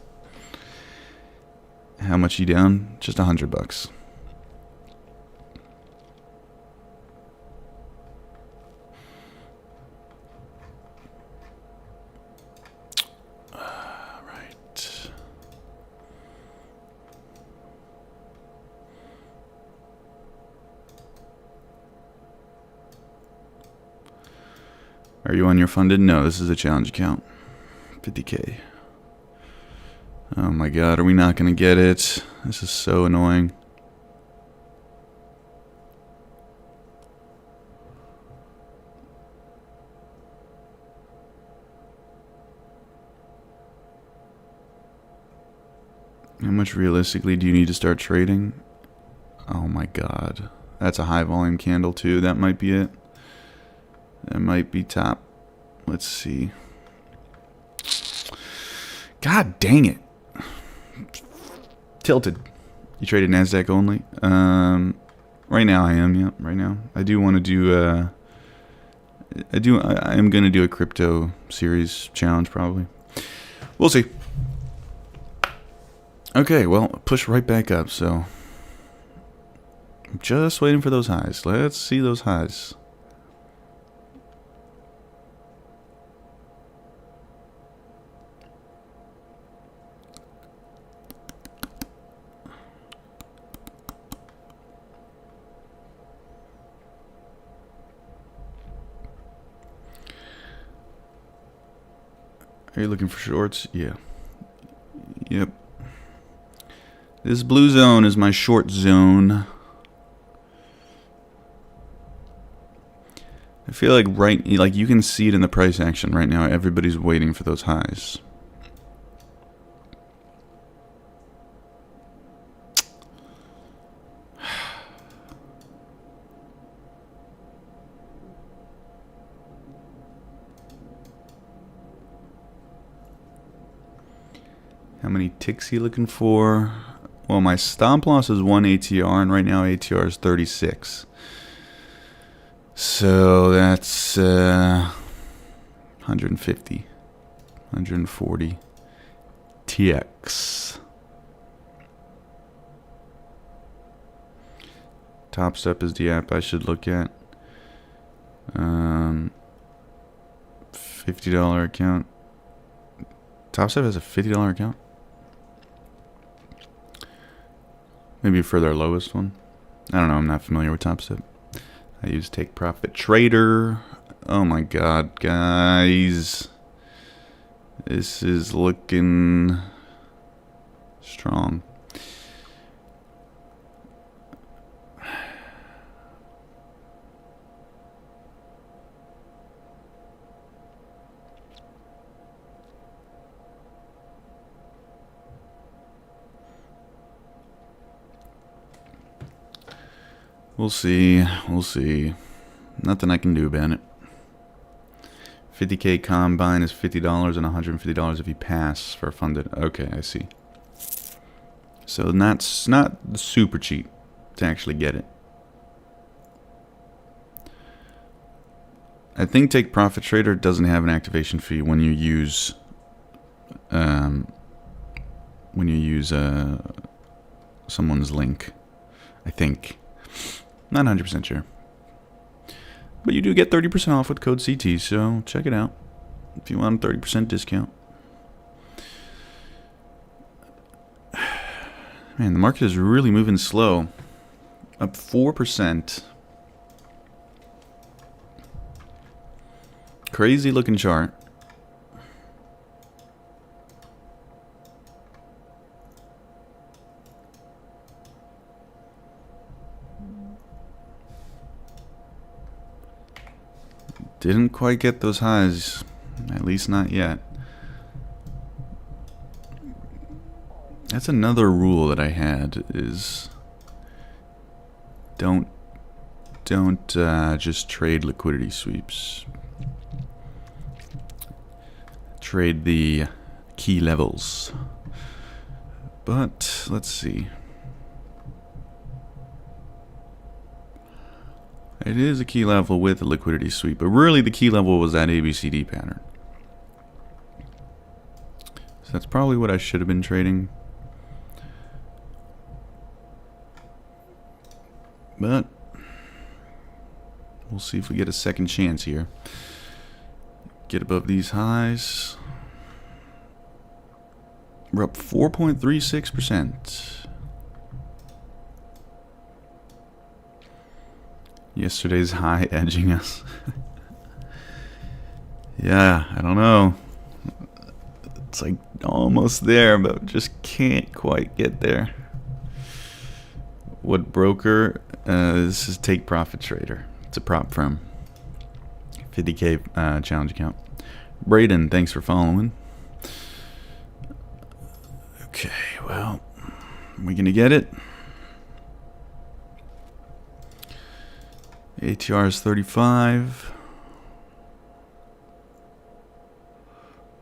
[SPEAKER 1] How much you down? Just $100. Right. Are you on your funded? No, this is a challenge account. 50K. Oh my God, are we not going to get it? This is so annoying. How much realistically do you need to start trading? Oh my God. That's a high volume candle too. That might be it. That might be top. Let's see. God dang it. Tilted. You traded NASDAQ only? Right now I am, yeah, right now. I do want to do I am gonna do a crypto series challenge probably. We'll see. Okay, well, push right back up, so I'm just waiting for those highs. Let's see those highs. Are you looking for shorts? Yeah. Yep. This blue zone is my short zone. I feel like like you can see it in the price action right now. Everybody's waiting for those highs. How many ticks are you looking for? Well, my stop loss is 1 ATR, and right now ATR is 36. So that's 150, 140 TX. Top Step is the app I should look at. $50 account. Top Step has a $50 account. Maybe for their lowest one. I don't know. I'm not familiar with Top Step. I use Take Profit Trader. Oh my god, guys. This is looking strong. We'll see. We'll see. Nothing I can do about it. 50K combine is $50 and $150 if you pass for funded. Okay, I see. So that's not super cheap to actually get it. I think Take Profit Trader doesn't have an activation fee when you use someone's link. I think. Not 100% sure. But you do get 30% off with code CT, so check it out if you want a 30% discount. Man, the market is really moving slow. Up 4%. Crazy looking chart. Didn't quite get those highs, at least not yet. That's another rule that I had is don't just trade liquidity sweeps. Trade the key levels. But let's see. It is a key level with a liquidity sweep, but really the key level was that ABCD pattern. So that's probably what I should have been trading. But we'll see if we get a second chance here. Get above these highs. We're up 4.36%. Yesterday's high edging us. Yeah, I don't know. It's like almost there, but just can't quite get there. What broker? This is Take Profit Trader. It's a prop firm. 50K challenge account. Braden, thanks for following. Okay, well, are we gonna get it? ATR is 35.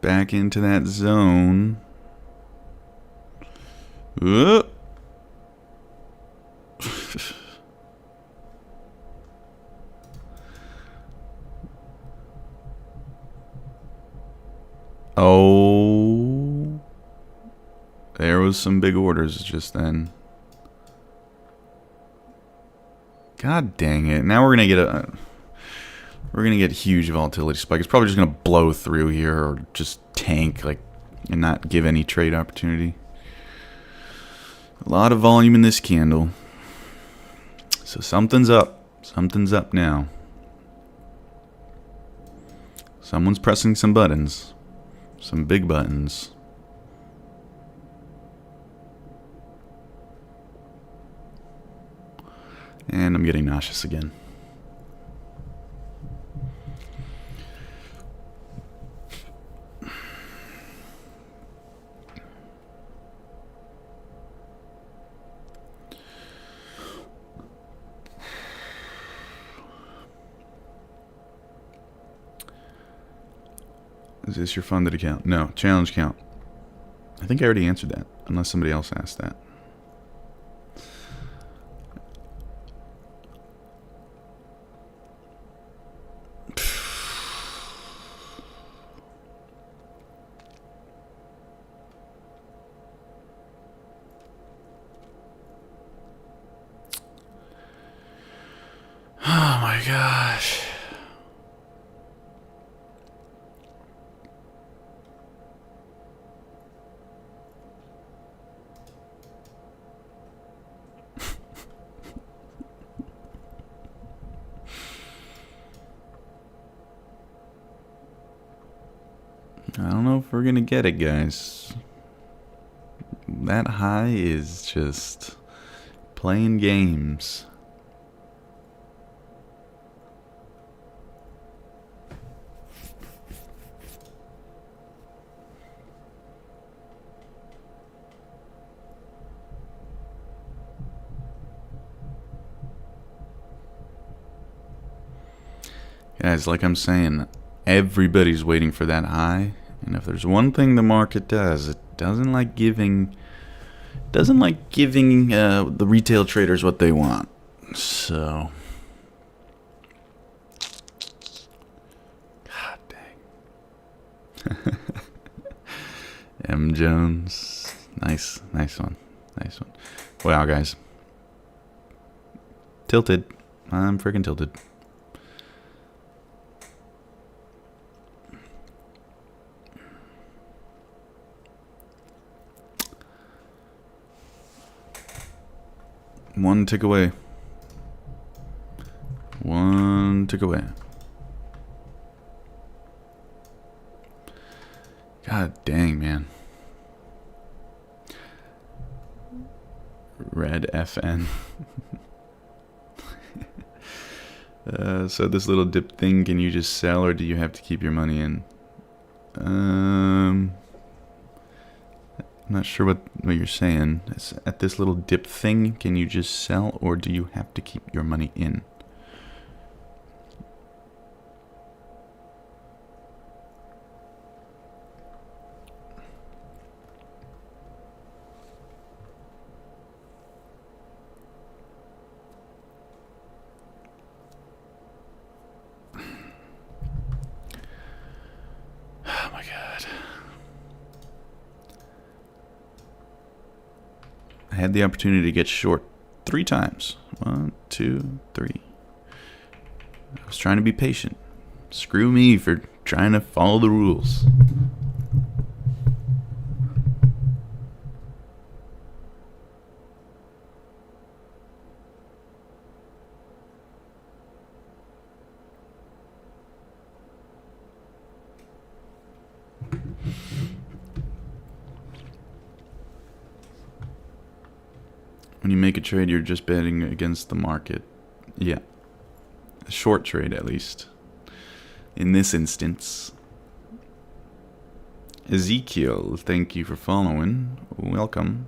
[SPEAKER 1] Back into that zone. Oh, there was some big orders just then. God dang it! Now we're gonna get a huge volatility spike. It's probably just gonna blow through here or just tank and not give any trade opportunity. A lot of volume in this candle. So something's up. Something's up now. Someone's pressing some buttons. Some big buttons. And I'm getting nauseous again. Is this your funded account? No. Challenge count. I think I already answered that, unless somebody else asked that. Oh my gosh. I don't know if we're gonna get it, guys. That high is just playing games. Guys, like I'm saying, everybody's waiting for that high. And if there's one thing the market does, it doesn't like giving the retail traders what they want. So, God dang. M. Jones, nice one. Wow, guys, tilted. I'm freaking tilted. One tick away. One tick away. God dang, man. Red FN. So this little dip thing, can you just sell or do you have to keep your money in? I'm not sure what you're saying. It's at this little dip thing, can you just sell or do you have to keep your money in? Oh my God. I had the opportunity to get short 3 times. 1, 2, 3. I was trying to be patient. Screw me for trying to follow the rules. When you make a trade, you're just betting against the market. Yeah. A short trade, at least. In this instance. Ezekiel, thank you for following. Welcome.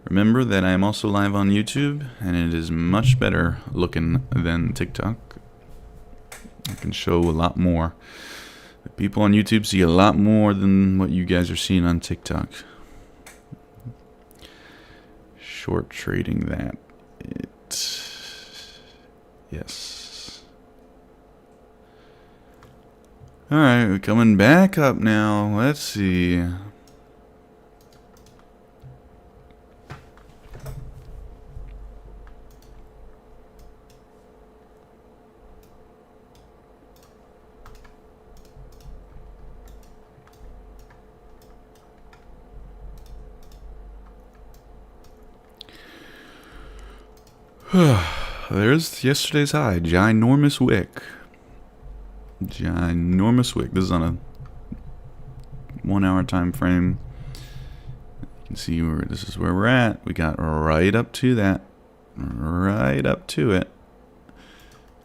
[SPEAKER 1] Remember that I am also live on YouTube, and it is much better looking than TikTok. I can show a lot more. The people on YouTube see a lot more than what you guys are seeing on TikTok. Short trading that. Yes. Alright, we're coming back up now. Let's see. There's yesterday's high. Ginormous wick. Ginormous wick. This is on a 1 hour time frame. You can see where this is where we're at. We got right up to that. Right up to it.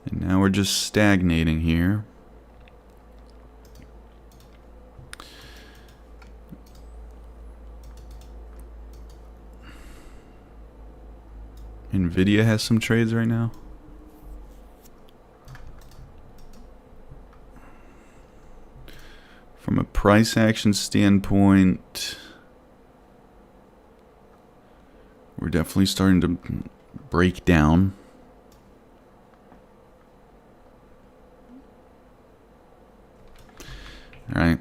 [SPEAKER 1] And now we're just stagnating here. Nvidia has some trades right now. From a price action standpoint, we're definitely starting to break down. Alright,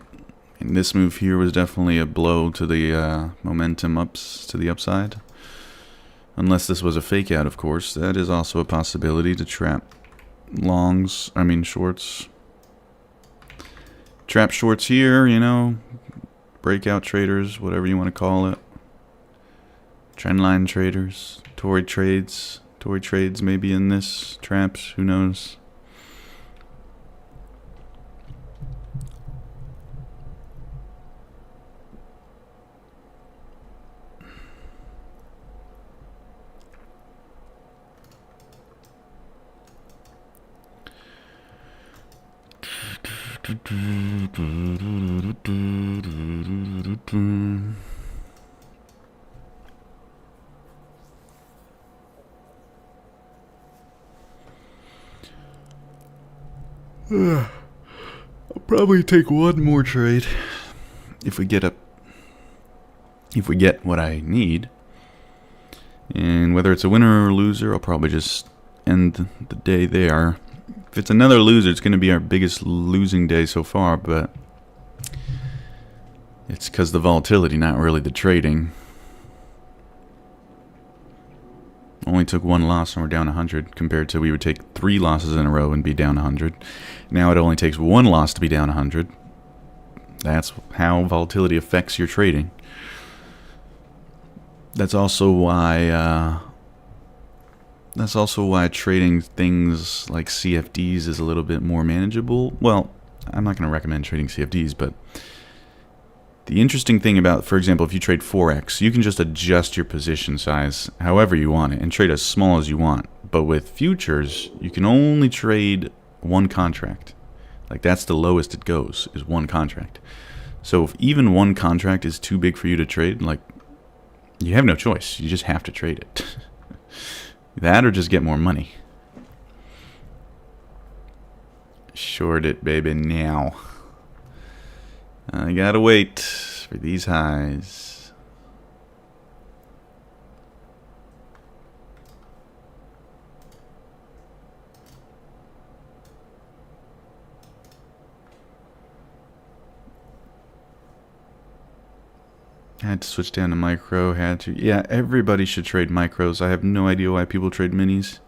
[SPEAKER 1] and this move here was definitely a blow to the momentum ups to the upside. Unless this was a fake out, of course. That is also a possibility to trap shorts. Trap shorts here, you know. Breakout traders, whatever you want to call it. Trendline traders. Tory trades. Tory trades maybe in this. Traps, who knows. I'll probably take one more trade if we get what I need. And whether it's a winner or a loser, I'll probably just end the day there. If it's another loser, it's going to be our biggest losing day so far, but it's because the volatility, not really the trading. Only took one loss and we're down 100, compared to we would take 3 losses in a row and be down 100. Now it only takes 1 loss to be down 100. That's how volatility affects your trading. That's also why trading things like CFDs is a little bit more manageable. Well, I'm not going to recommend trading CFDs, but the interesting thing about, for example, if you trade Forex, you can just adjust your position size however you want it and trade as small as you want. But with futures, you can only trade one contract. Like, that's the lowest it goes, is one contract. So if even one contract is too big for you to trade, like, you have no choice. You just have to trade it. That or just get more money. Short it, baby, now. I gotta wait for these highs. Had to switch down to micro, had to. Yeah, everybody should trade micros. I have no idea why people trade minis.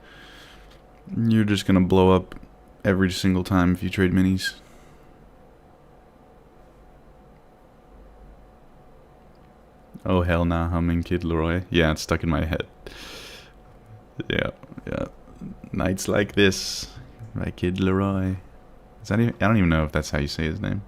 [SPEAKER 1] You're just gonna blow up every single time if you trade minis. Oh hell nah, humming Kid Leroy. Yeah, it's stuck in my head. Yeah. Nights like this by Kid Leroy. Is that even, I don't even know if that's how you say his name.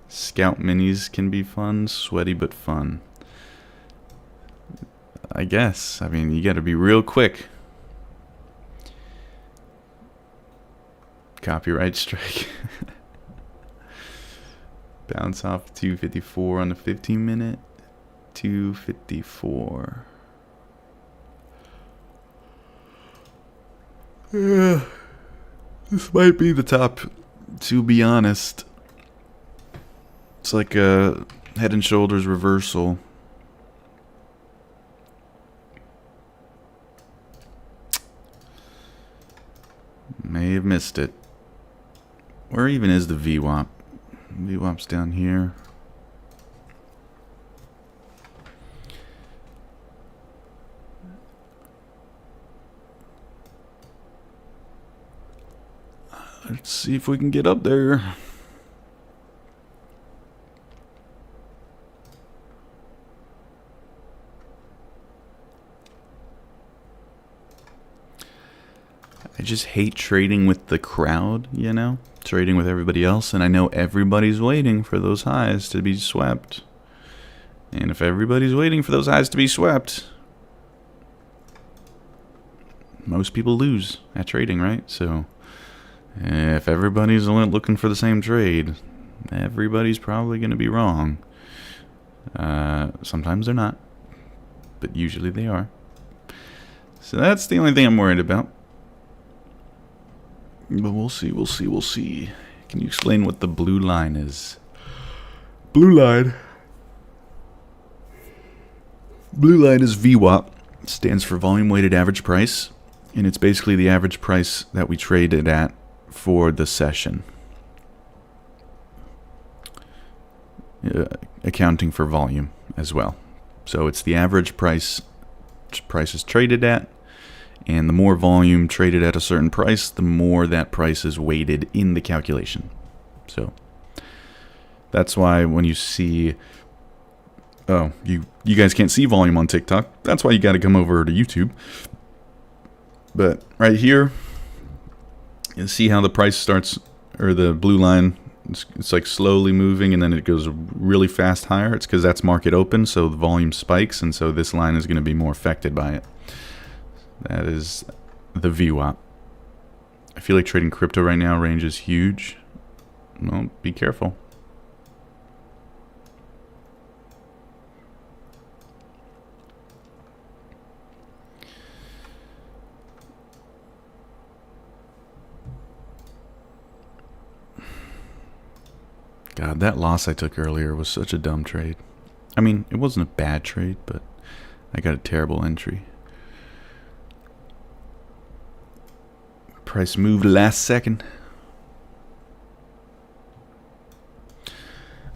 [SPEAKER 1] Scout minis can be fun, sweaty but fun. I guess. I mean, you got to be real quick. Copyright strike. Bounce off 254 on the 15-minute. 254. Yeah, this might be the top, to be honest. It's like a head and shoulders reversal. May have missed it. Where even is the VWAP? VWAP's down here. Let's see if we can get up there. I just hate trading with the crowd, you know? Trading with everybody else, and I know everybody's waiting for those highs to be swept. And if everybody's waiting for those highs to be swept, most people lose at trading, right? So if everybody's looking for the same trade, everybody's probably going to be wrong. Sometimes they're not, but usually they are. So that's the only thing I'm worried about. But we'll see, we'll see, we'll see. Can you explain what the blue line is? Blue line. Blue line is VWAP. It stands for volume weighted average price. And it's basically the average price that we traded at for the session. Accounting for volume as well. So it's the average price is traded at. And the more volume traded at a certain price, the more that price is weighted in the calculation. So that's why when you see, oh, you guys can't see volume on TikTok. That's why you got to come over to YouTube. But right here, you see how the price starts, or the blue line, it's like slowly moving, and then it goes really fast higher. It's because that's market open, so the volume spikes, and so this line is going to be more affected by it. That is the VWAP. I feel like trading crypto right now, range is huge. Well, be careful. God, that loss I took earlier was such a dumb trade. I mean, it wasn't a bad trade, but I got a terrible entry. Price moved last second.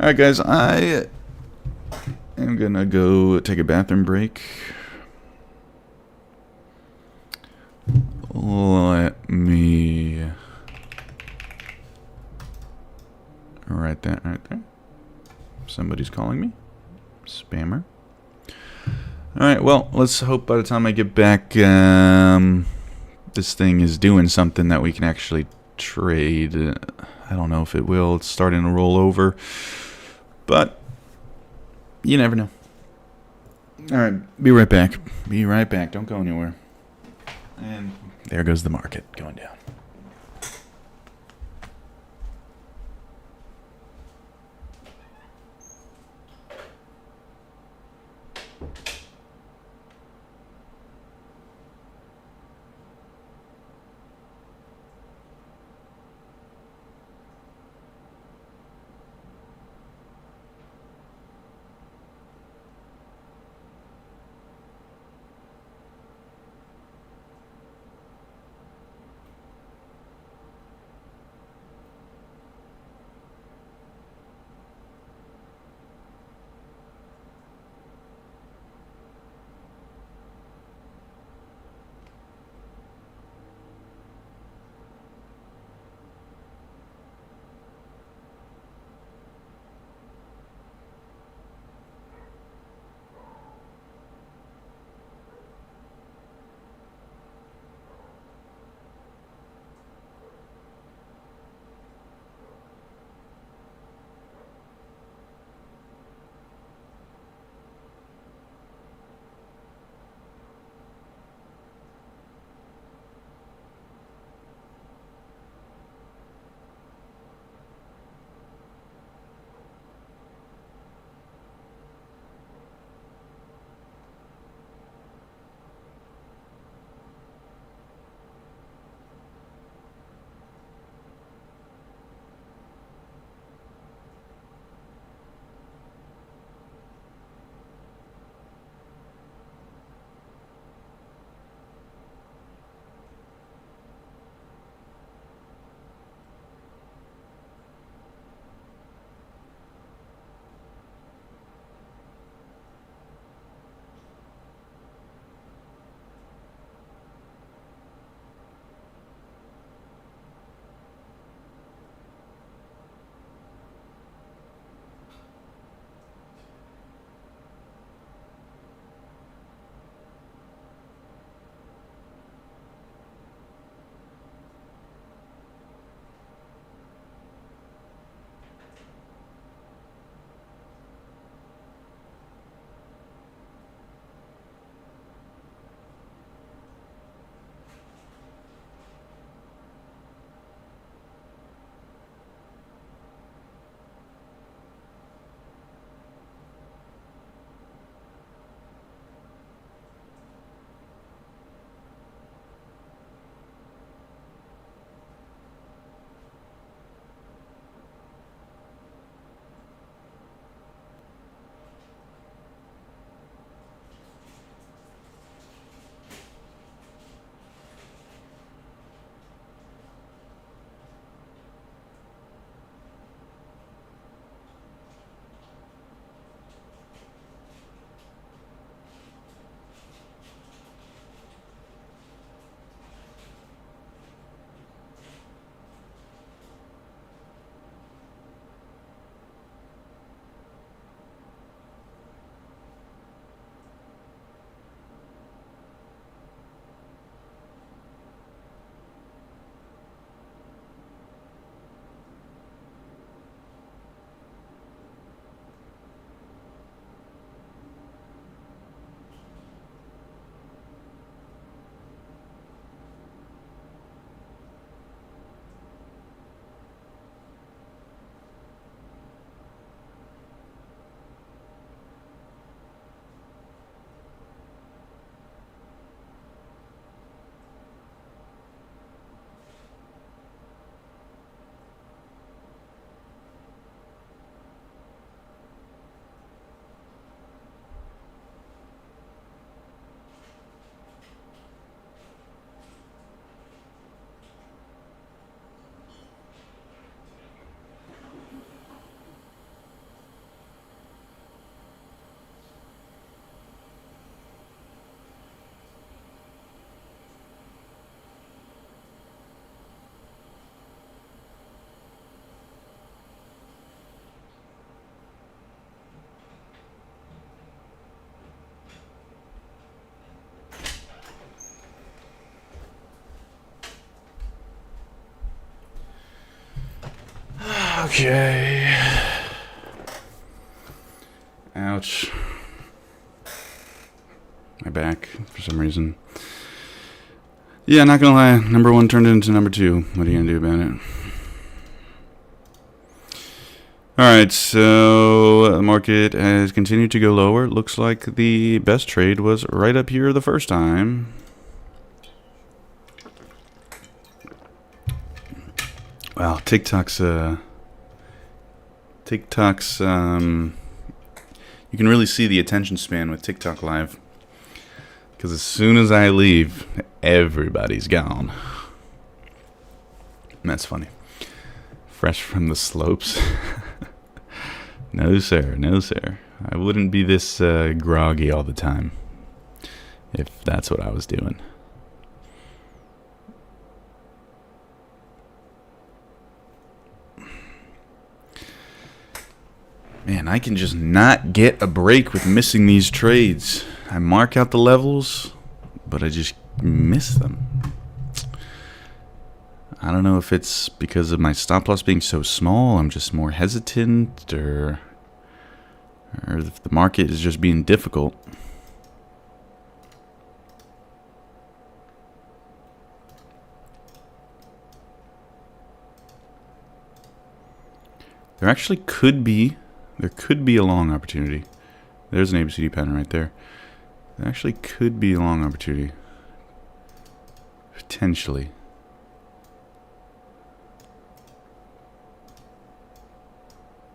[SPEAKER 1] Alright guys, I am gonna go take a bathroom break. Let me write that right there. Somebody's calling me. Spammer. Alright, well, let's hope by the time I get back, this thing is doing something that we can actually trade. I don't know if it will. It's starting to roll over. But you never know. Alright, be right back. Be right back. Don't go anywhere. And there goes the market going down. Okay. Ouch. My back, for some reason. Yeah, not gonna lie. Number one turned into number two. What are you gonna do about it? Alright, so the market has continued to go lower. Looks like the best trade was right up here the first time. Wow, TikTok's you can really see the attention span with TikTok Live. Because as soon as I leave, everybody's gone. And that's funny. Fresh from the slopes. No, sir. No, sir. I wouldn't be this groggy all the time if that's what I was doing. Man, I can just not get a break with missing these trades. I mark out the levels, but I just miss them. I don't know if it's because of my stop loss being so small, I'm just more hesitant, or if the market is just being difficult. There actually could be a long opportunity. There's an ABCD pattern right there. There actually could be a long opportunity. Potentially.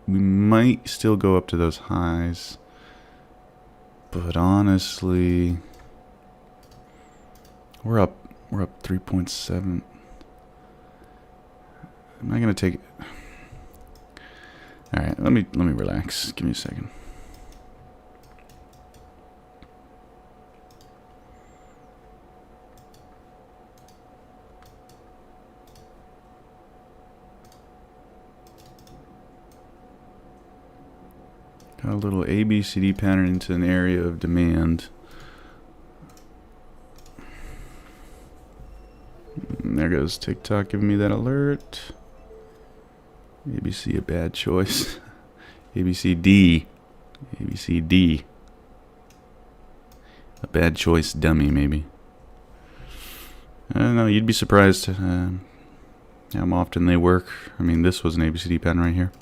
[SPEAKER 1] We might still go up to those highs. But honestly, we're up 3.7. Am I gonna take it? Alright, let me relax. Give me a second. Got a little ABCD pattern into an area of demand. And there goes TikTok giving me that alert. ABC a bad choice. ABCD. ABCD. A bad choice dummy, maybe. I don't know, you'd be surprised how often they work. I mean, this was an ABCD pattern right here.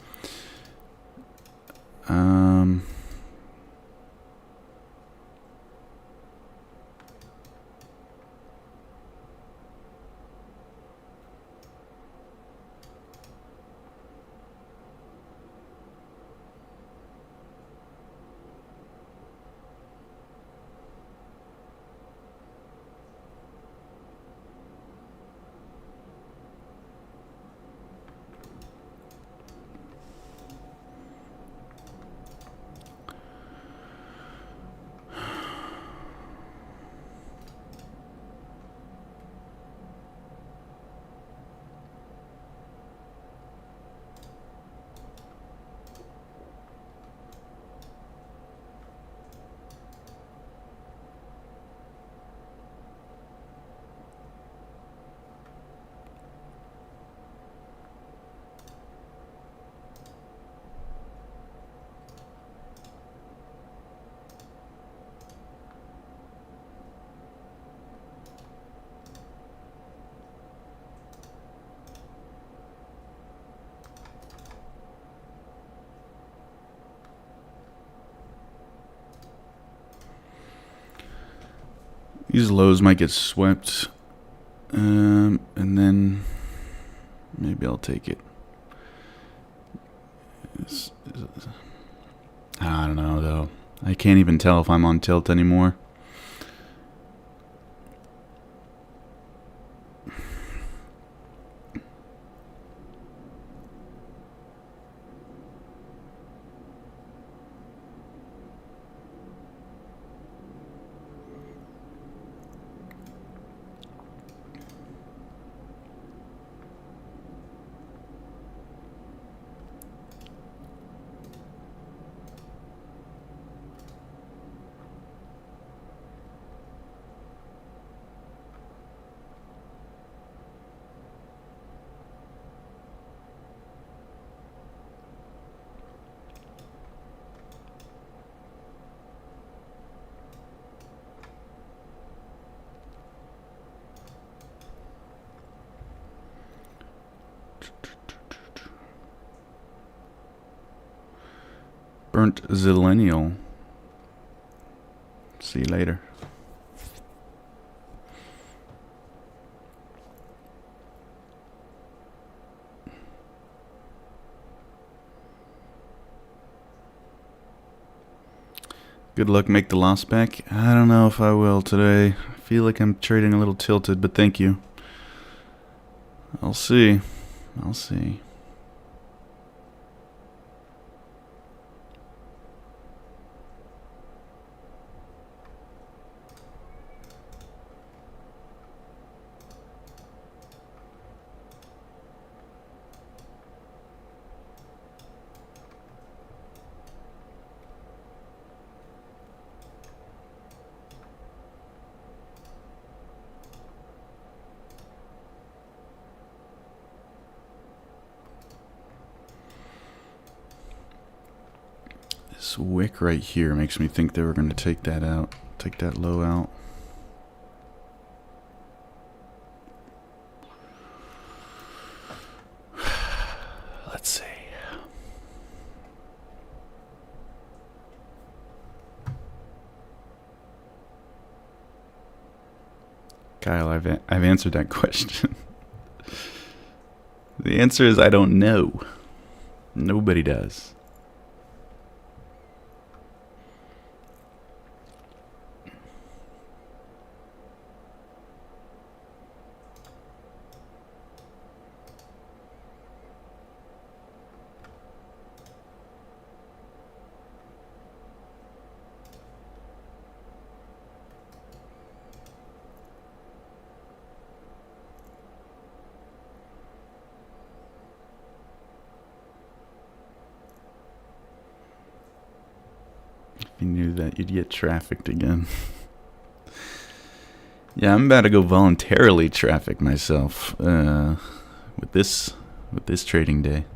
[SPEAKER 1] These lows might get swept. And then maybe I'll take it. I don't know, though. I can't even tell if I'm on tilt anymore. burnt zillennial. See you later. Good luck, make the loss back. I don't know if I will today. I feel like I'm trading a little tilted, but thank you. I'll see. I'll see. This wick right here makes me think they were going to take that out, take that low out. Let's see. Kyle, I've answered that question. The answer is I don't know. Nobody does. You knew that you'd get trafficked again. Yeah, I'm about to go voluntarily traffic myself with this trading day.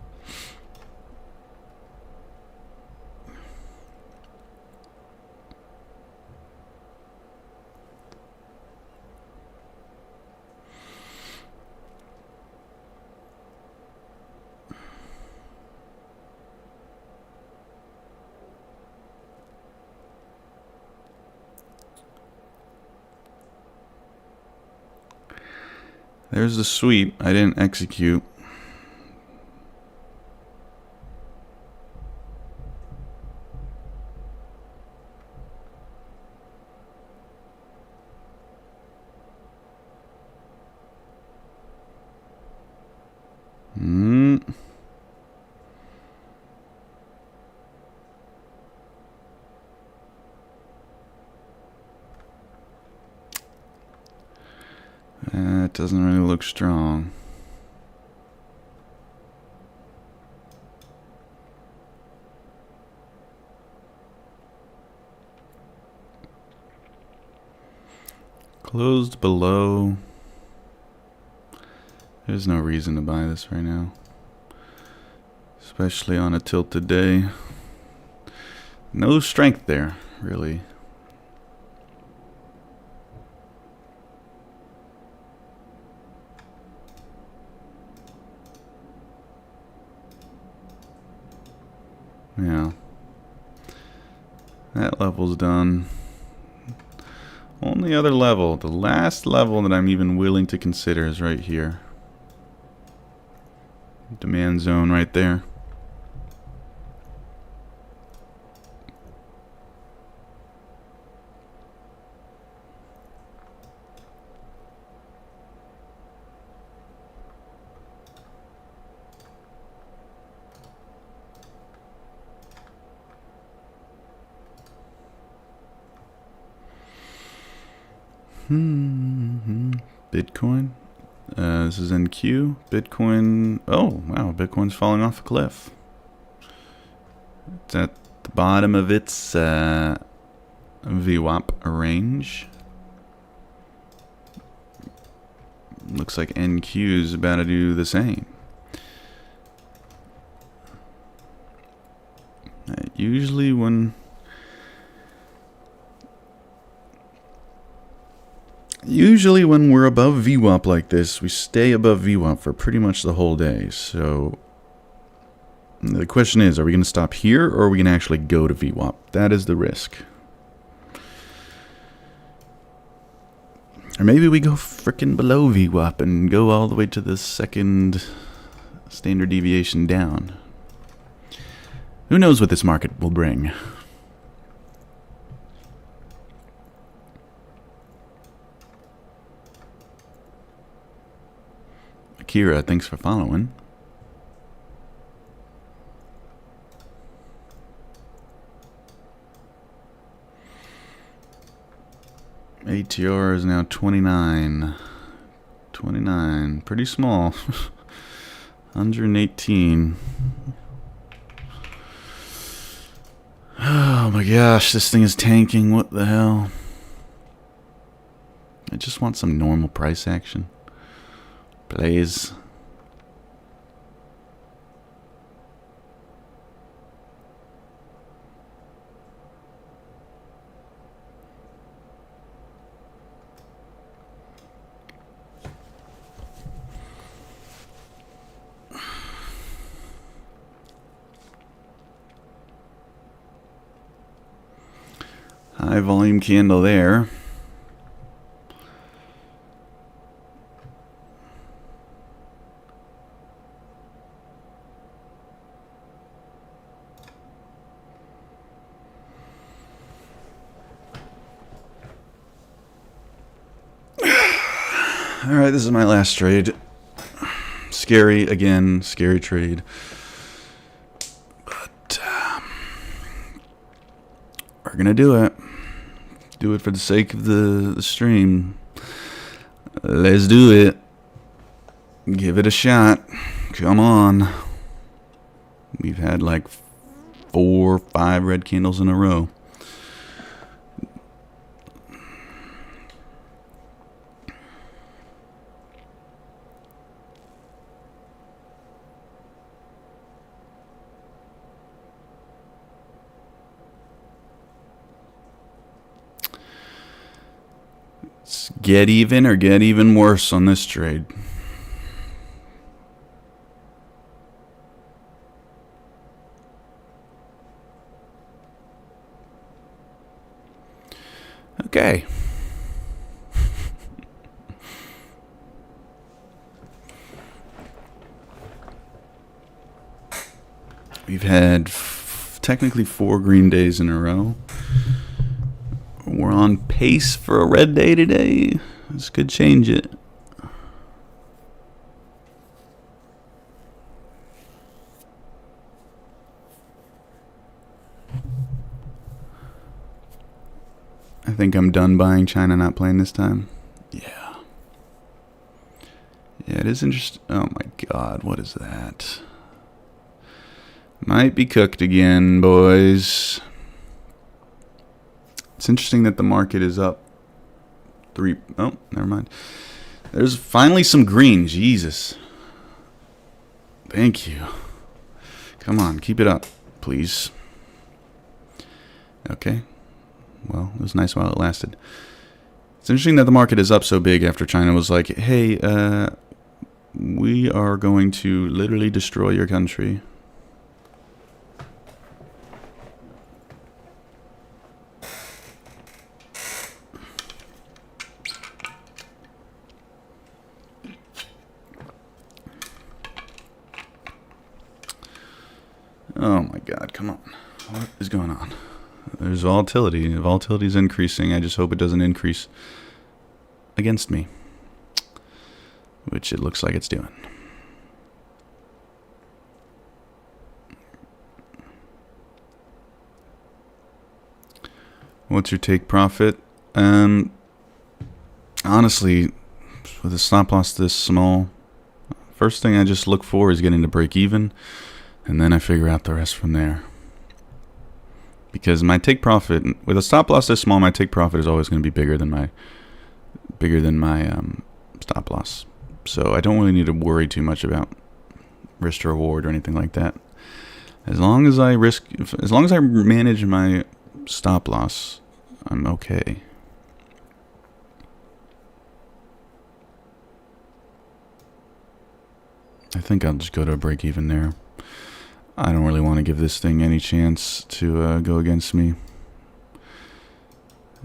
[SPEAKER 1] There's the sweep. I didn't execute. It doesn't really look strong. Closed below. There's no reason to buy this right now, especially on a tilted day. No strength there, really. Yeah. That level's done. Only other level, the last level that I'm even willing to consider is right here. Demand zone right there. Bitcoin. This is NQ. Bitcoin. Oh, wow. Bitcoin's falling off a cliff. It's at the bottom of its VWAP range. Looks like NQ is about to do the same. Usually when we're above VWAP like this, we stay above VWAP for pretty much the whole day. So The question is, are we going to stop here or are we going to actually go to VWAP? That is the risk. Or maybe we go frickin' below VWAP and go all the way to the second standard deviation down. Who knows what this market will bring? Akira, thanks for following. ATR is now 29. 29. Pretty small. 118. Oh my gosh, this thing is tanking. What the hell? I just want some normal price action. Please. High volume candle there. Alright, this is my last trade. Scary, again, scary trade. But, we're gonna do it. Do it for the sake of the stream. Let's do it. Give it a shot. Come on. We've had like 4 or 5 red candles in a row. Get even or get even worse on this trade. Okay. We've had technically 4 green days in a row. We're on pace for a red day today. This could change it. I think I'm done buying China, not playing this time. Yeah. Yeah, it is interesting. Oh my god, what is that? Might be cooked again, boys. It's interesting that the market is up 3. Oh, never mind. There's finally some green. Jesus. Thank you. Come on, keep it up, please. Okay. Well, it was nice while it lasted. It's interesting that the market is up so big after China was like, hey, we are going to literally destroy your country. Oh my god, come on. What is going on? There's volatility. Volatility is increasing. I just hope it doesn't increase against me, which it looks like it's doing. What's your take profit? Honestly, with a stop loss this small, first thing I just look for is getting to break even. And then I figure out the rest from there. Because my take profit, with a stop loss this small, my take profit is always going to be bigger than my stop loss. So I don't really need to worry too much about risk to reward or anything like that. As long as I manage my stop loss, I'm okay. I think I'll just go to a break even there. I don't really want to give this thing any chance to go against me.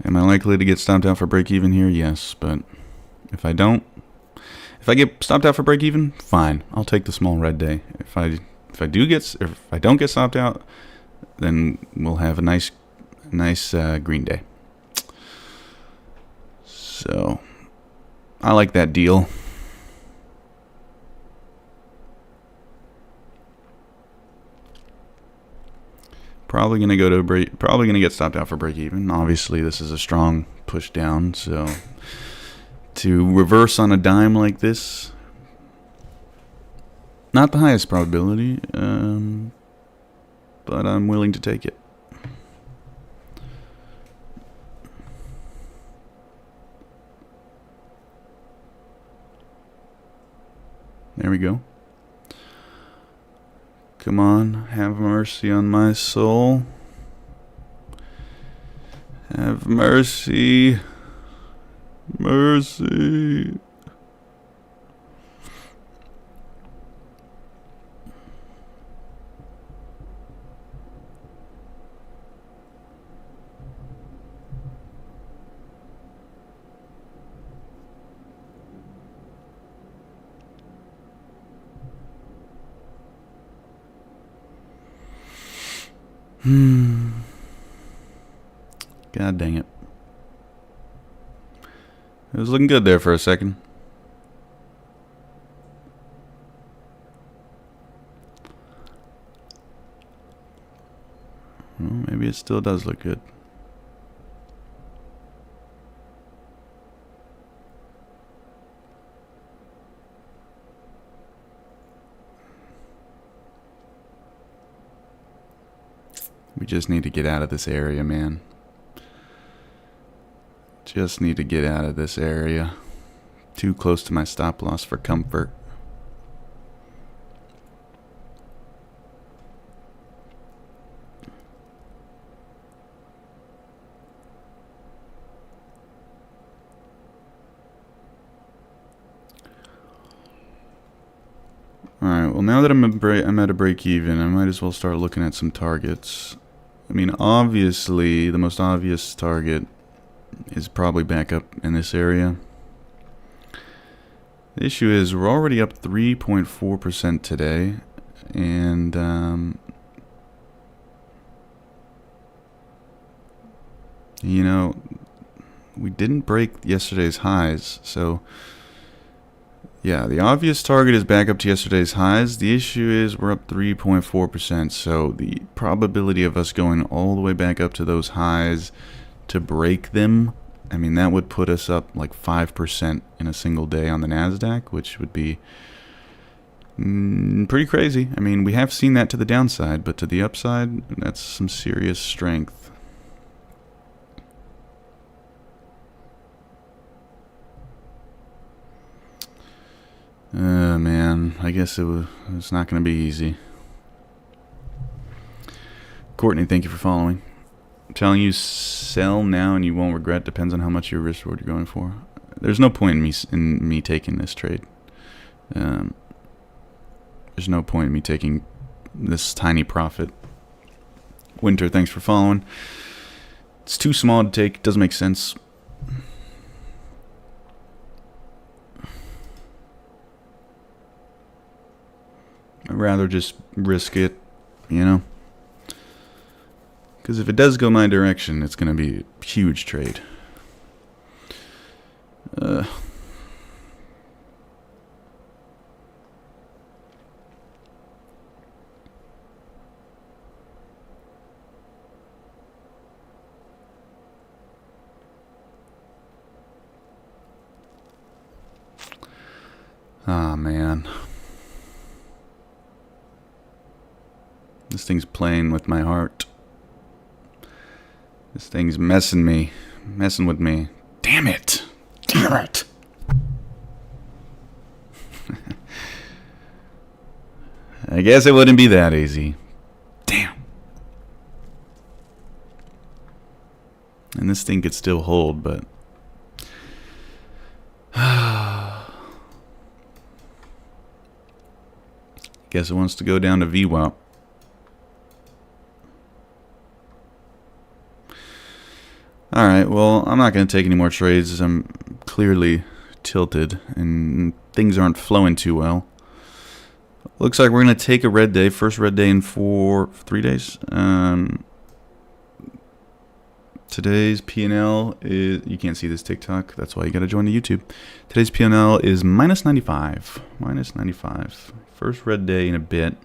[SPEAKER 1] Am I likely to get stopped out for break even here? Yes, but if I don't, if I get stopped out for break even, fine. I'll take the small red day. If I don't get stopped out, then we'll have a nice green day. So I like that deal. Probably gonna go to probably gonna get stopped out for break even. Obviously, this is a strong push down, so to reverse on a dime like this, not the highest probability, but I'm willing to take it. There we go. Come on, have mercy on my soul. Have mercy. Mercy. God dang it. It was looking good there for a second. Well, maybe it still does look good. We just need to get out of this area, man. Just need to get out of this area. Too close to my stop loss for comfort. Alright, well now that I'm at a break even, I might as well start looking at some targets. I mean, obviously, the most obvious target is probably back up in this area. The issue is we're already up 3.4% today, and you know, we didn't break yesterday's highs, so yeah, the obvious target is back up to yesterday's highs. The issue is we're up 3.4%, so the probability of us going all the way back up to those highs to break them, I mean, that would put us up like 5% in a single day on the NASDAQ, which would be pretty crazy. I mean, we have seen that to the downside, but to the upside, that's some serious strength. Man, I guess it's not going to be easy. Courtney, thank you for following. I'm telling you, sell now and you won't regret. Depends on how much your risk reward you're going for. There's no point in me taking this trade. There's no point in me taking this tiny profit. Winter, thanks for following. It's too small to take. It doesn't make sense. I'd rather just risk it, you know? Because if it does go my direction, it's going to be a huge trade. Ah, man. This thing's playing with my heart. This thing's messing with me. Damn it! Damn it! I guess it wouldn't be that easy. Damn. And this thing could still hold, but guess it wants to go down to VWAP. Alright, well, I'm not going to take any more trades as I'm clearly tilted and things aren't flowing too well. Looks like we're going to take a red day. First red day in 3 days. Today's P&L is, you can't see this TikTok, that's why you got to join the YouTube. Today's P&L is minus 95. Minus 95. First red day in a bit.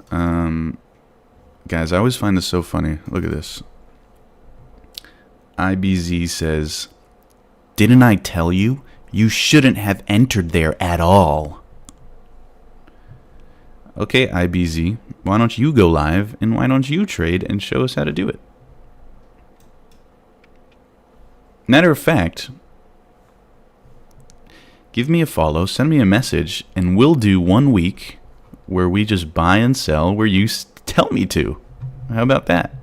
[SPEAKER 1] Guys, I always find this so funny. Look at this. IBZ says, "Didn't I tell you? You shouldn't have entered there at all." Okay, IBZ, why don't you go live and why don't you trade and show us how to do it? Matter of fact, give me a follow, send me a message, and we'll do 1 week where we just buy and sell where you tell me to. How about that?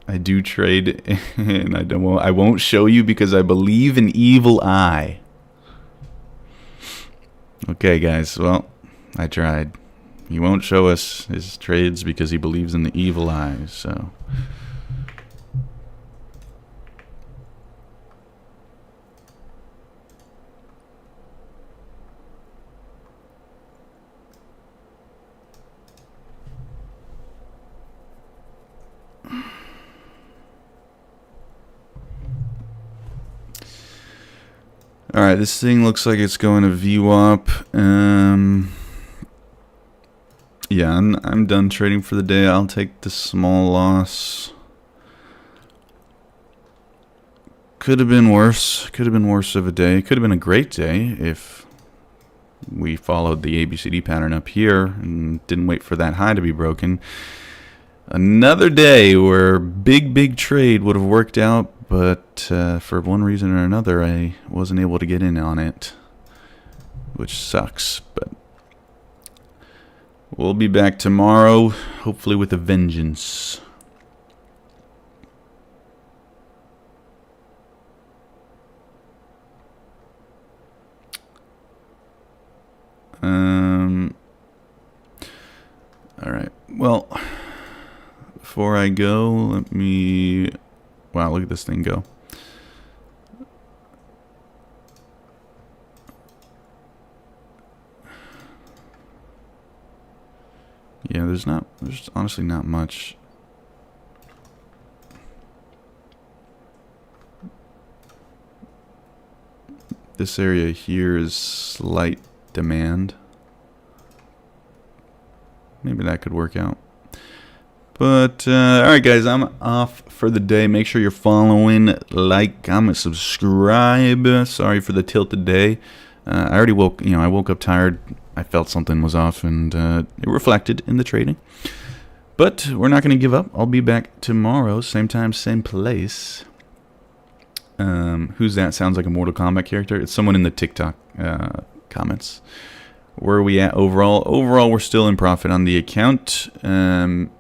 [SPEAKER 1] I do trade, and I won't show you because I believe in evil eye. Okay, guys. Well, I tried. He won't show us his trades because he believes in the evil eye. So. Alright, this thing looks like it's going to VWAP. Yeah, I'm done trading for the day. I'll take the small loss. Could have been worse. Could have been worse of a day. Could have been a great day if we followed the ABCD pattern up here and didn't wait for that high to be broken. Another day where big trade would have worked out, but for one reason or another, I wasn't able to get in on it, which sucks. But we'll be back tomorrow, hopefully with a vengeance. All right. Well, before I go, let me. Wow, look at this thing go. Yeah, there's honestly not much. This area here is slight demand. Maybe that could work out. But, alright guys, I'm off for the day. Make sure you're following, like, comment, subscribe. Sorry for the tilted day. I already I woke up tired. I felt something was off, and it reflected in the trading. But we're not going to give up. I'll be back tomorrow, same time, same place. Who's that? Sounds like a Mortal Kombat character. It's someone in the TikTok comments. Where are we at overall? Overall, we're still in profit on the account.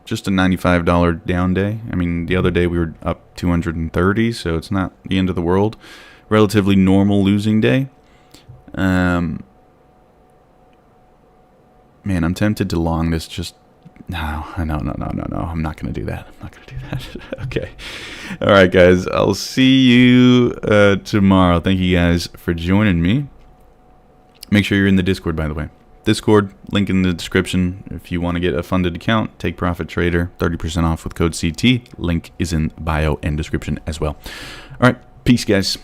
[SPEAKER 1] Just a $95 down day. I mean, the other day we were up 230, so it's not the end of the world. Relatively normal losing day. Man, I'm tempted to long this. Just no. I'm not gonna do that. I'm not gonna do that. Okay. All right, guys. I'll see you tomorrow. Thank you guys for joining me. Make sure you're in the Discord, by the way. Discord, link in the description. If you want to get a funded account, take Profit Trader, 30% off with code CT. Link is in bio and description as well. All right, peace, guys.